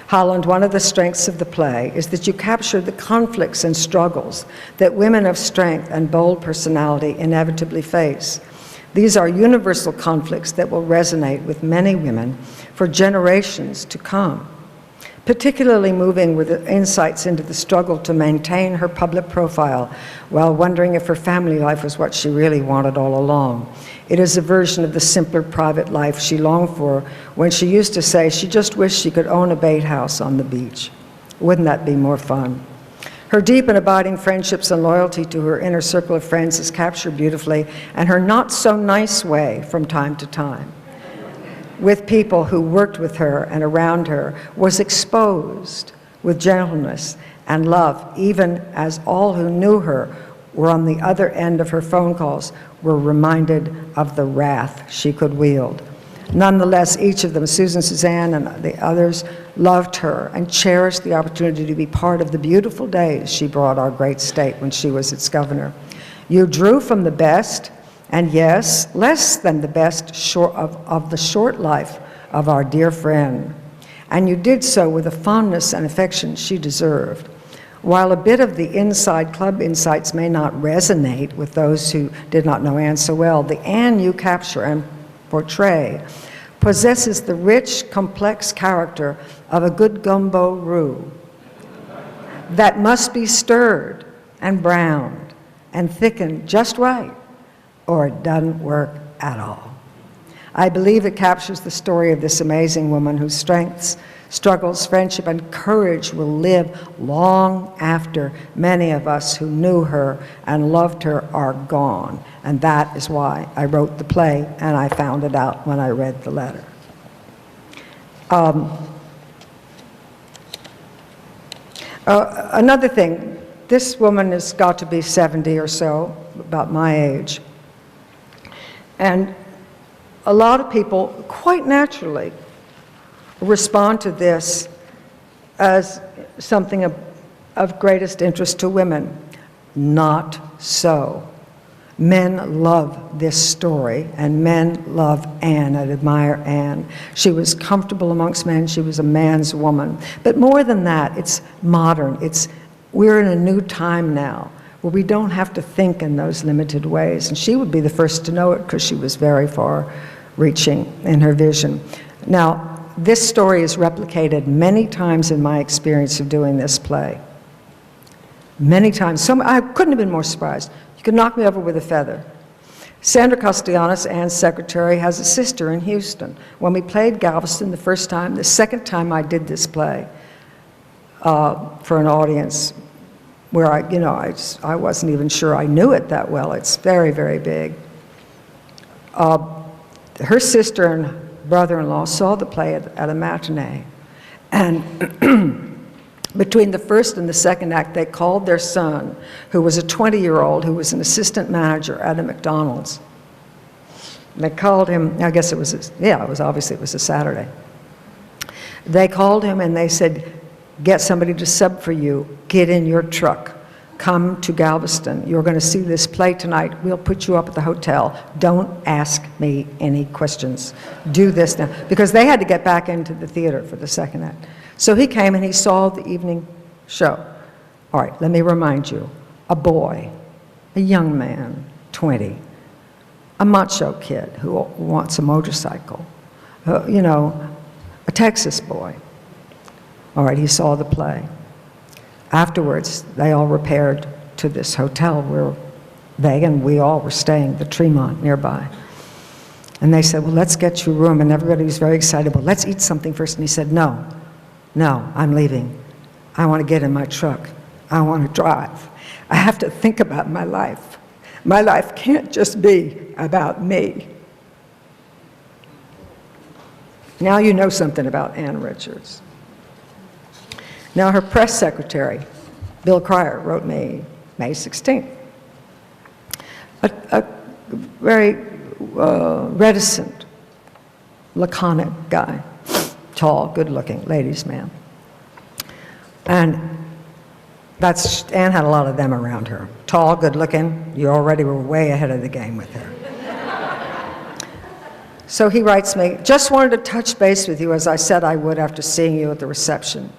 Holland, one of the strengths of the play is that you capture the conflicts and struggles that women of strength and bold personality inevitably face. These are universal conflicts that will resonate with many women for generations to come. Particularly moving were the insights into the struggle to maintain her public profile while wondering if her family life was what she really wanted all along. It is a version of the simpler private life she longed for when she used to say she just wished she could own a bait house on the beach. Wouldn't that be more fun? Her deep and abiding friendships and loyalty to her inner circle of friends is captured beautifully, and her not-so-nice way from time to time with people who worked with her and around her was exposed with gentleness and love, even as all who knew her were on the other end of her phone calls were reminded of the wrath she could wield. Nonetheless, each of them, Susan, Suzanne, and the others, loved her and cherished the opportunity to be part of the beautiful days she brought our great state when she was its governor. You drew from the best, and yes, less than the best of the short life of our dear friend. And you did so with a fondness and affection she deserved. While a bit of the inside club insights may not resonate with those who did not know Anne so well, the Anne you capture and portray possesses the rich, complex character of a good gumbo roux that must be stirred and browned and thickened just right, or it doesn't work at all. I believe it captures the story of this amazing woman whose strengths, struggles, friendship, and courage will live long after many of us who knew her and loved her are gone. And that is why I wrote the play, and I found it out when I read the letter. Another thing, this woman has got to be 70 or so, about my age. And a lot of people, quite naturally, respond to this as something of greatest interest to women. Not so. Men love this story, and men love Anne and admire Anne. She was comfortable amongst men. She was a man's woman. But more than that, it's modern. We're in a new time now where we don't have to think in those limited ways. And she would be the first to know it because she was very far-reaching in her vision. Now, this story is replicated many times in my experience of doing this play. Many times. I couldn't have been more surprised. You could knock me over with a feather. Sandra Castellanos, Anne's secretary, has a sister in Houston. When we played Galveston the first time, the second time I did this play for an audience where I wasn't even sure I knew it that well. It's very, very big. Her sister and brother-in-law saw the play at a matinee, and between the first and the second act, they called their son, who was a 20-year-old who was an assistant manager at a McDonald's. And they called him, I guess it was a Saturday. They called him and they said, get somebody to sub for you, get in your truck, come to Galveston. You're going to see this play tonight. We'll put you up at the hotel. Don't ask me any questions. Do this now. Because they had to get back into the theater for the second act. So he came and he saw the evening show. All right, let me remind you, a boy, a young man, 20, a macho kid who wants a motorcycle, a Texas boy. All right, he saw the play. Afterwards, they all repaired to this hotel where they and we all were staying, the Tremont nearby. And they said, well, let's get you a room. And everybody was very excited. Well, let's eat something first. And he said, no, I'm leaving. I want to get in my truck. I want to drive. I have to think about my life. My life can't just be about me. Now you know something about Anne Richards. Now, her press secretary, Bill Cryer, wrote me May 16th. A very reticent, laconic guy, tall, good-looking, ladies' man. And Anne had a lot of them around her. Tall, good-looking, you already were way ahead of the game with her. So he writes me, just wanted to touch base with you as I said I would after seeing you at the reception.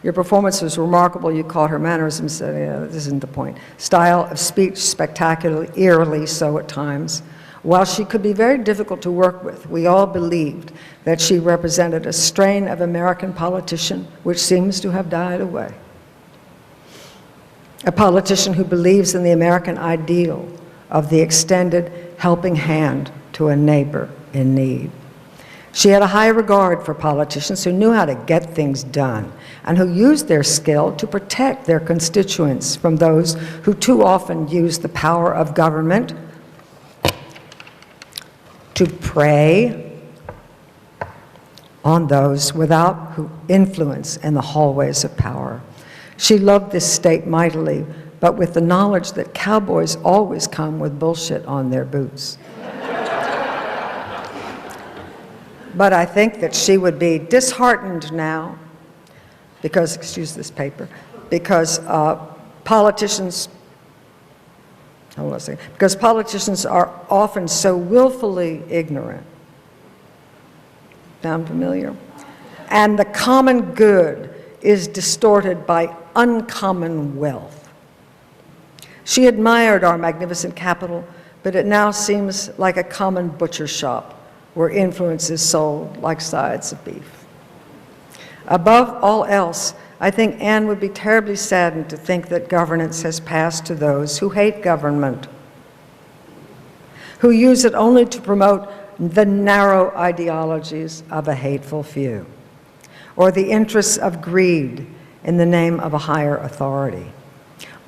Your performance was remarkable. You caught her mannerisms. This isn't the point. Style of speech spectacular, eerily so at times. While she could be very difficult to work with, we all believed that she represented a strain of American politician which seems to have died away. A politician who believes in the American ideal of the extended helping hand to a neighbor in need. She had a high regard for politicians who knew how to get things done and who used their skill to protect their constituents from those who too often use the power of government to prey on those without influence in the hallways of power. She loved this state mightily, but with the knowledge that cowboys always come with bullshit on their boots. But I think that she would be disheartened now because, excuse this paper, because politicians are often so willfully ignorant. Sound familiar? And the common good is distorted by uncommon wealth. She admired our magnificent capital, but it now seems like a common butcher shop where influence is sold like sides of beef. Above all else, I think Anne would be terribly saddened to think that governance has passed to those who hate government, who use it only to promote the narrow ideologies of a hateful few, or the interests of greed in the name of a higher authority,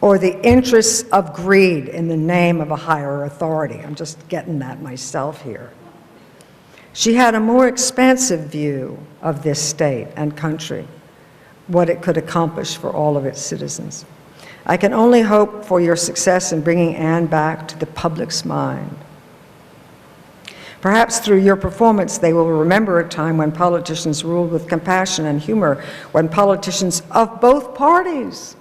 or the interests of greed in the name of a higher authority. I'm just getting that myself here. She had a more expansive view of this state and country, what it could accomplish for all of its citizens. I can only hope for your success in bringing Anne back to the public's mind. Perhaps through your performance, they will remember a time when politicians ruled with compassion and humor, when politicians of both parties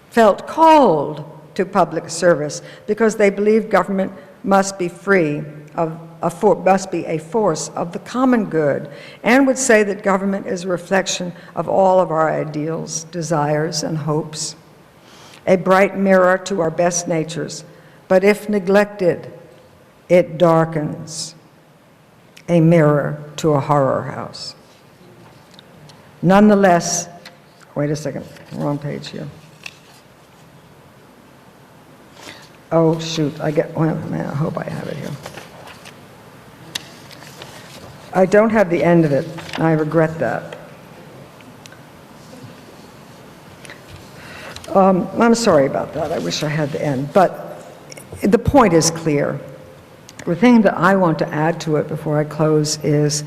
felt called to public service because they believed government must be free of must be a force of the common good, and would say that government is a reflection of all of our ideals, desires, and hopes, a bright mirror to our best natures, but if neglected, it darkens, a mirror to a horror house. Nonetheless, wait a second, wrong page here. Oh, shoot, I hope I have it here. I don't have the end of it, and I regret that. I'm sorry about that. I wish I had the end. But the point is clear. The thing that I want to add to it before I close is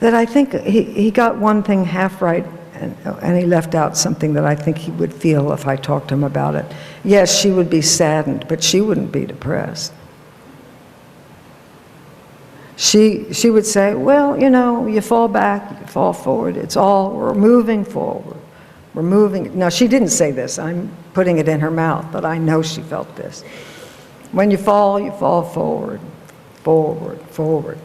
that I think he got one thing half right, and he left out something that I think he would feel if I talked to him about it. Yes, she would be saddened, but she wouldn't be depressed. She would say, well, you know, you fall back, you fall forward. It's all, we're moving forward. We're moving. Now, she didn't say this. I'm putting it in her mouth, but I know she felt this. When you fall forward, forward, forward.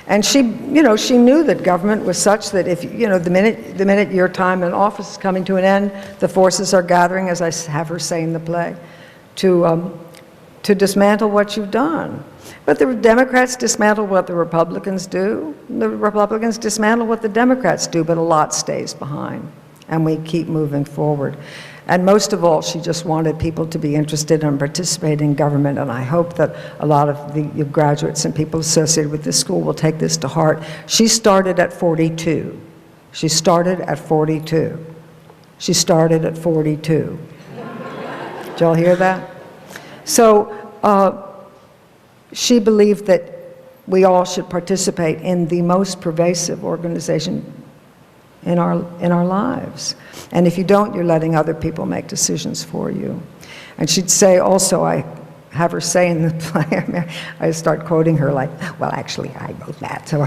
And she, you know, she knew that government was such that if, you know, the minute your time in office is coming to an end, the forces are gathering, as I have her say in the play, to dismantle what you've done. But the Democrats dismantle what the Republicans do. The Republicans dismantle what the Democrats do, but a lot stays behind, and we keep moving forward. And most of all, she just wanted people to be interested and participate in government, and I hope that a lot of the graduates and people associated with this school will take this to heart. She started at 42. She started at 42. She started at 42. Did y'all hear that? So she believed that we all should participate in the most pervasive organization in our lives. And if you don't, you're letting other people make decisions for you. And she'd say also, I have her say in the play, I start quoting her like, well, actually, I wrote that. So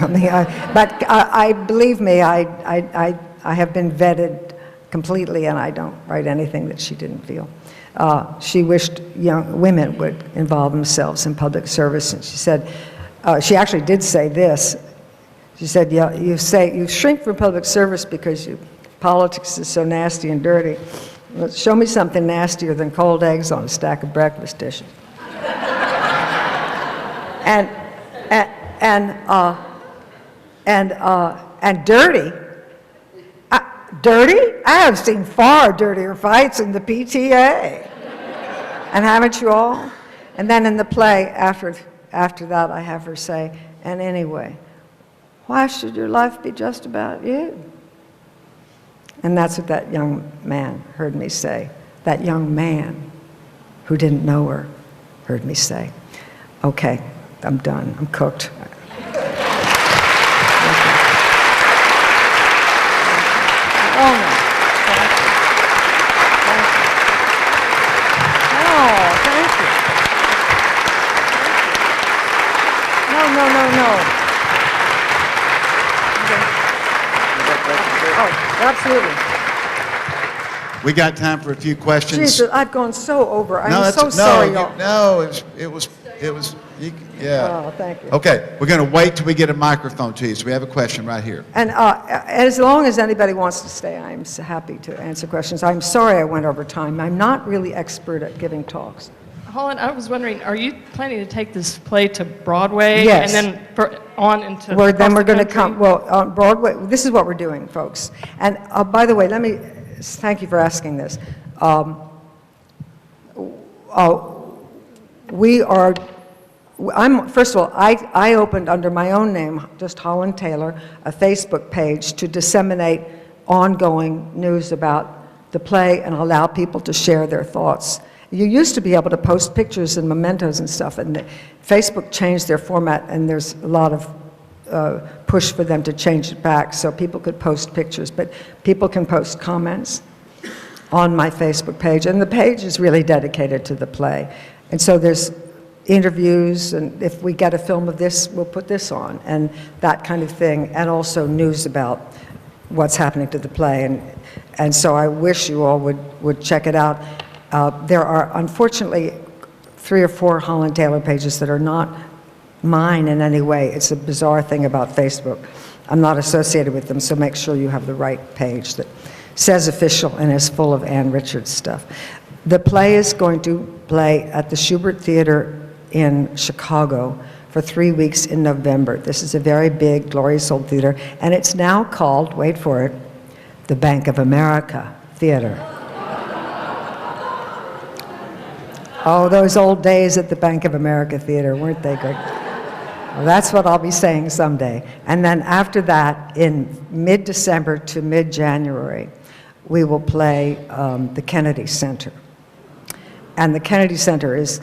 but believe me, I have been vetted completely, and I don't write anything that she didn't feel. She wished young women would involve themselves in public service, and she said, she actually did say this. She said, yeah, you shrink from public service because politics is so nasty and dirty. Well, show me something nastier than cold eggs on a stack of breakfast dishes. and and and dirty. Dirty? I have seen far dirtier fights in the PTA. And haven't you all? And then in the play, after that, I have her say, and anyway, why should your life be just about you? And that's what that young man heard me say. That young man who didn't know her heard me say. Okay, I'm done. I'm cooked. Oh, no. Thank you. No. Oh, absolutely. We got time for a few questions. Jesus, I've gone so over. I'm No, so sorry, y'all. No, yeah. Oh, thank you. Okay, we're going to wait till we get a microphone to you. So we have a question right here. And as long as anybody wants to stay, I'm so happy to answer questions. I'm sorry I went over time. I'm not really expert at giving talks. Holland, I was wondering, are you planning to take this play to Broadway? Yes. And then on into Then we're going to country? come, well, on Broadway, this is what we're doing, folks. And by the way, thank you for asking this. First of all, I opened under my own name, just Holland Taylor, a Facebook page to disseminate ongoing news about the play and allow people to share their thoughts. You used to be able to post pictures and mementos and stuff, and Facebook changed their format, and there's a lot of push for them to change it back so people could post pictures, but people can post comments on my Facebook page, and the page is really dedicated to the play. And so there's interviews, and if we get a film of this, we'll put this on, and that kind of thing, and also news about what's happening to the play. And so I wish you all would check it out. There are, unfortunately, 3 or 4 Holland Taylor pages that are not mine in any way. It's a bizarre thing about Facebook. I'm not associated with them, so make sure you have the right page that says official and is full of Ann Richards stuff. The play is going to play at the Schubert Theater in Chicago for 3 weeks in November. This is a very big, glorious old theater, and it's now called, wait for it, the Bank of America Theater. Oh, those old days at the Bank of America Theater, weren't they good? Well, that's what I'll be saying someday. And then after that, in mid-December to mid-January, we will play the Kennedy Center. And the Kennedy Center is,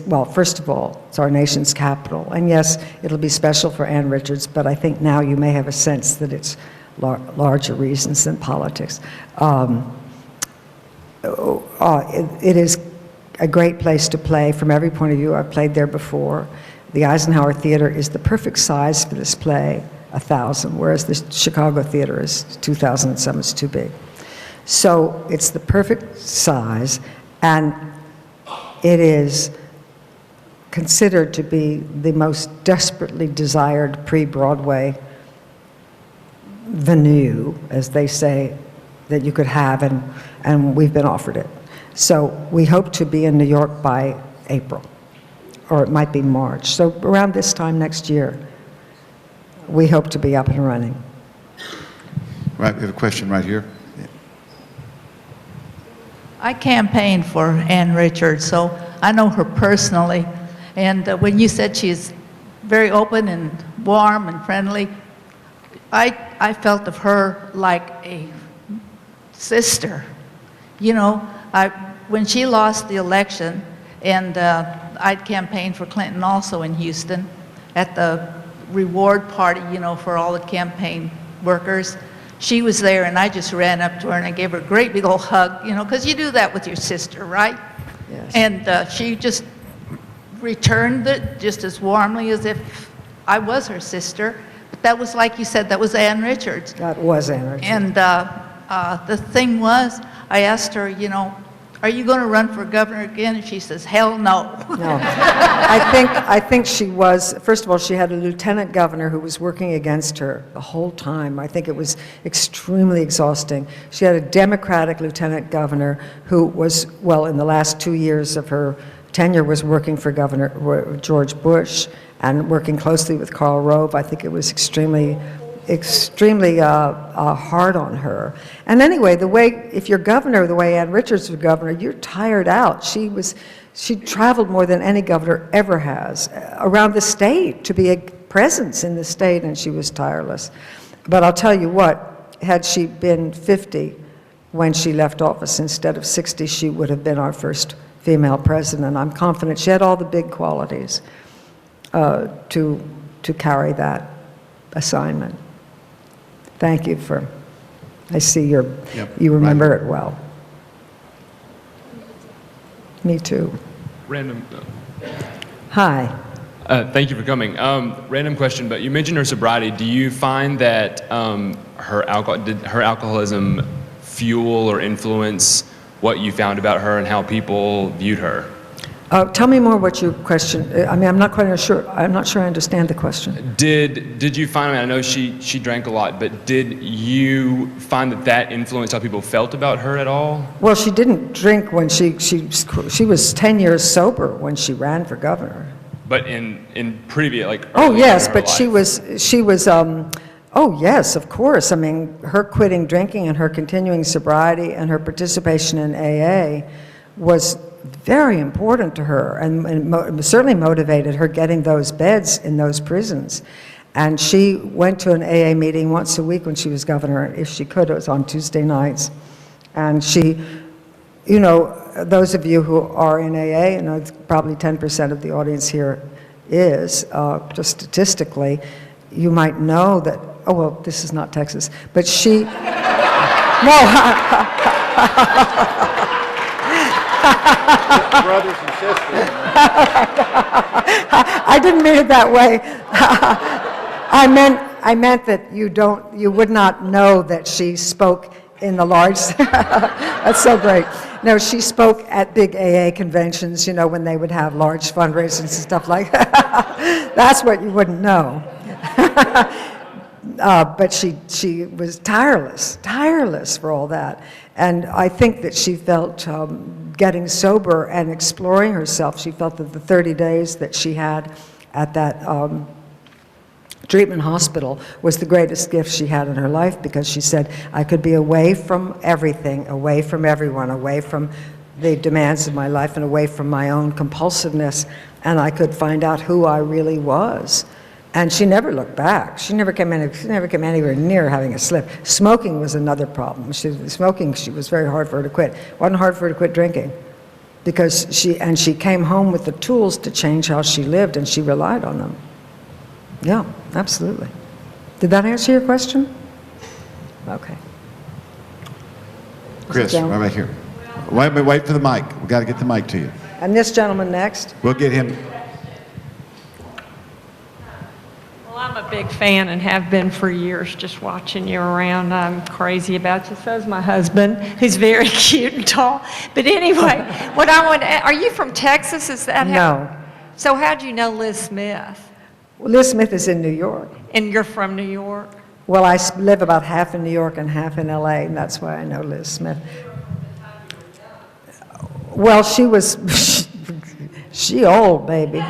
well, first of all, it's our nation's capital. And yes, it'll be special for Ann Richards, but I think now you may have a sense that it's larger reasons than politics. It is a great place to play from every point of view. I've played there before. The Eisenhower Theater is the perfect size for this play, 1,000, whereas the Chicago Theater is 2,000 and some, it's too big. So it's the perfect size, and it is considered to be the most desperately desired pre-Broadway venue, as they say, that you could have, and we've been offered it. So we hope to be in New York by April, or it might be March. So around this time next year, we hope to be up and running. Right, we have a question right here. Yeah. I campaigned for Ann Richards, so I know her personally. And when you said she's very open and warm and friendly, I felt of her like a sister. You know, when she lost the election, and I'd campaigned for Clinton also in Houston at the reward party, you know, for all the campaign workers. She was there, and I just ran up to her and I gave her a great big old hug, you know, because you do that with your sister, right? Yes. And she just returned it just as warmly as if I was her sister. But that was, like you said, that was Ann Richards. That was Ann Richards. And the thing was, I asked her, you know, are you going to run for governor again? And she says, hell no. No. I think she was, first of all, she had a lieutenant governor who was working against her the whole time. I think it was extremely exhausting. She had a Democratic lieutenant governor who was, well, in the last 2 years of her tenure was working for George Bush and working closely with Karl Rove. I think it was extremely hard on her. And anyway, if you're governor, the way Ann Richards was governor, you're tired out. She traveled more than any governor ever has around the state to be a presence in the state, and she was tireless. But I'll tell you what, had she been 50 when she left office instead of 60, she would have been our first female president. I'm confident she had all the big qualities to carry that assignment. Thank you I see you remember right. it well. Me too. Random. Hi. Thank you for coming. Random question, but you mentioned her sobriety. Do you find that did her alcoholism fuel or influence what you found about her and how people viewed her? Tell me more what your question. I mean, I'm not quite sure. I'm not sure I understand the question. Did you find? I know she drank a lot, but did you find that influenced how people felt about her at all? Well, she didn't drink when she was 10 years sober when she ran for governor. But in previous, like Oh early yes, in her but life. she was. Oh yes, of course. I mean, her quitting drinking and her continuing sobriety and her participation in AA was very important to her, and certainly motivated her getting those beds in those prisons. And she went to an AA meeting once a week when she was governor. If she could, it was on Tuesday nights. And she, you know, those of you who are in AA, and probably 10% of the audience here is, just statistically, you might know that, oh, well, this is not Texas, but she, no, Brothers and sisters. I didn't mean it that way. I meant that you would not know that she spoke in the large, that's so great. No, she spoke at big AA conventions, you know, when they would have large fundraisers and stuff like that. That's what you wouldn't know. But she was tireless for all that. And I think that she felt getting sober and exploring herself, she felt that the 30 days that she had at that treatment hospital was the greatest gift she had in her life, because she said, I could be away from everything, away from everyone, away from the demands of my life and away from my own compulsiveness, and I could find out who I really was. And she never looked back. She never came anywhere near having a slip. Smoking was another problem. She was very hard for her to quit. It wasn't hard for her to quit drinking, because she came home with the tools to change how she lived, and she relied on them. Yeah, absolutely. Did that answer your question? Okay. Chris, right back here. Wait for the mic. We got to get the mic to you. And this gentleman next. We'll get him. Well, I'm a big fan and have been for years, just watching you around. I'm crazy about you. So's my husband, who's very cute and tall. But anyway, what I want to ask, are you from Texas? Is that No. So how'd you know Liz Smith? Well, Liz Smith is in New York. And you're from New York? Well, I live about half in New York and half in LA, and that's why I know Liz Smith. Well, she was, she old, baby.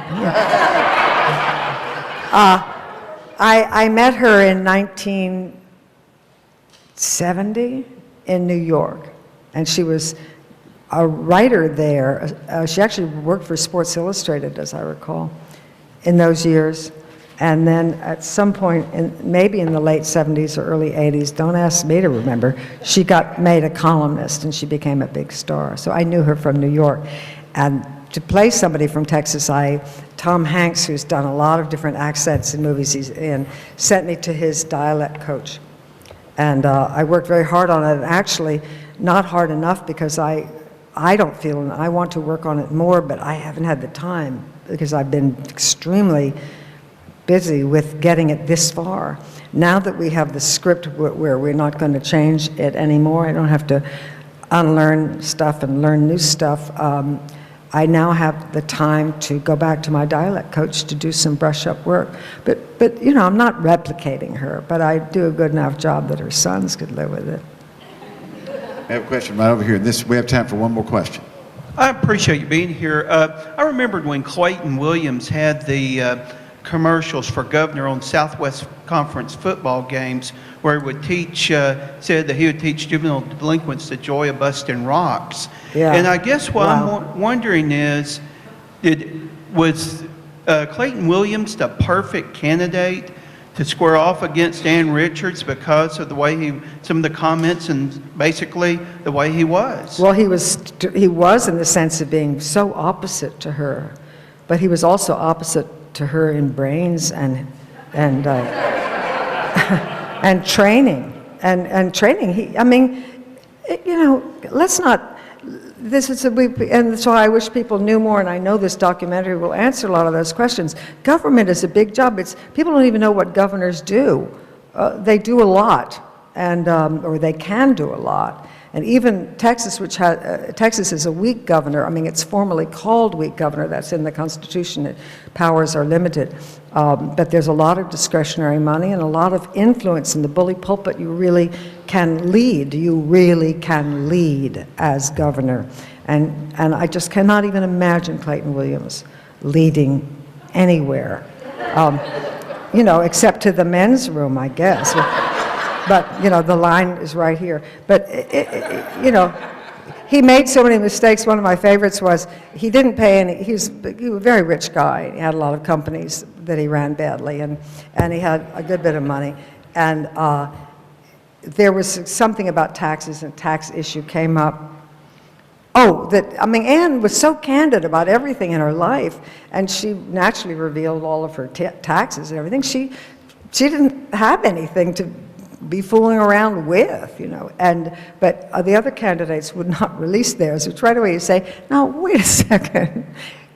I met her in 1970 in New York, and she was a writer there. She actually worked for Sports Illustrated, as I recall, in those years. And then at some point, maybe in the late 70s or early 80s, don't ask me to remember, she got made a columnist and she became a big star. So I knew her from New York. And to play somebody from Texas, Tom Hanks, who's done a lot of different accents in movies he's in, sent me to his dialect coach. And I worked very hard on it, and actually not hard enough, because I don't feel, and I want to work on it more, but I haven't had the time, because I've been extremely busy with getting it this far. Now that we have the script where we're not going to change it anymore, I don't have to unlearn stuff and learn new stuff. I now have the time to go back to my dialect coach to do some brush-up work. But you know, I'm not replicating her, but I do a good enough job that her sons could live with it. I have a question right over here. We have time for one more question. I appreciate you being here. I remembered when Clayton Williams had the commercials for governor on Southwest Conference football games, where he would teach, said that he would teach juvenile delinquents the joy of busting rocks. Yeah. And I guess what Wow. I'm wondering is, was Clayton Williams the perfect candidate to square off against Ann Richards because of the way some of the comments and basically the way he was? Well, he was in the sense of being so opposite to her, but he was also opposite to her in brains and and training and training. I mean, let's not. This is and so I wish people knew more, and I know this documentary will answer a lot of those questions. Government is a big job. People don't even know what governors do. They do a lot, and or they can do a lot. And even Texas, which Texas is a weak governor. I mean, it's formally called weak governor. That's in the Constitution. Powers are limited, but there's a lot of discretionary money and a lot of influence in the bully pulpit. You really can lead. You really can lead as governor, and I just cannot even imagine Clayton Williams leading anywhere, except to the men's room, I guess. But, the line is right here. But, he made so many mistakes. One of my favorites was he didn't pay any, he was a very rich guy. He had a lot of companies that he ran badly, and he had a good bit of money. And there was something about taxes, and tax issue came up. Ann was so candid about everything in her life, and she naturally revealed all of her taxes and everything. She didn't have anything to be fooling around with, but the other candidates would not release theirs, which right away you say, now, wait a second.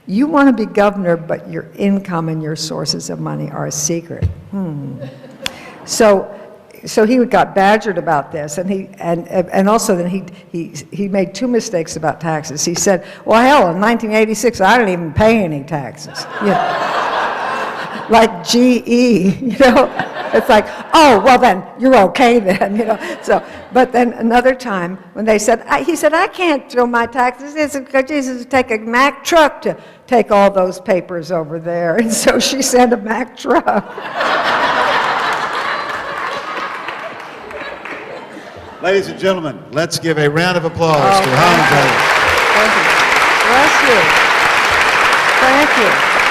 You want to be governor, but your income and your sources of money are a secret. So he got badgered about this, and also then he made two mistakes about taxes. He said, well, hell, in 1986, I didn't even pay any taxes. Like GE, It's like, oh, well then, you're okay then, So, but then another time when he said, I can't throw my taxes. It's because Jesus would take a Mack truck to take all those papers over there. And so she sent a Mack truck. Ladies and gentlemen, let's give a round of applause to Holland. Thank you. Bless you. Thank you.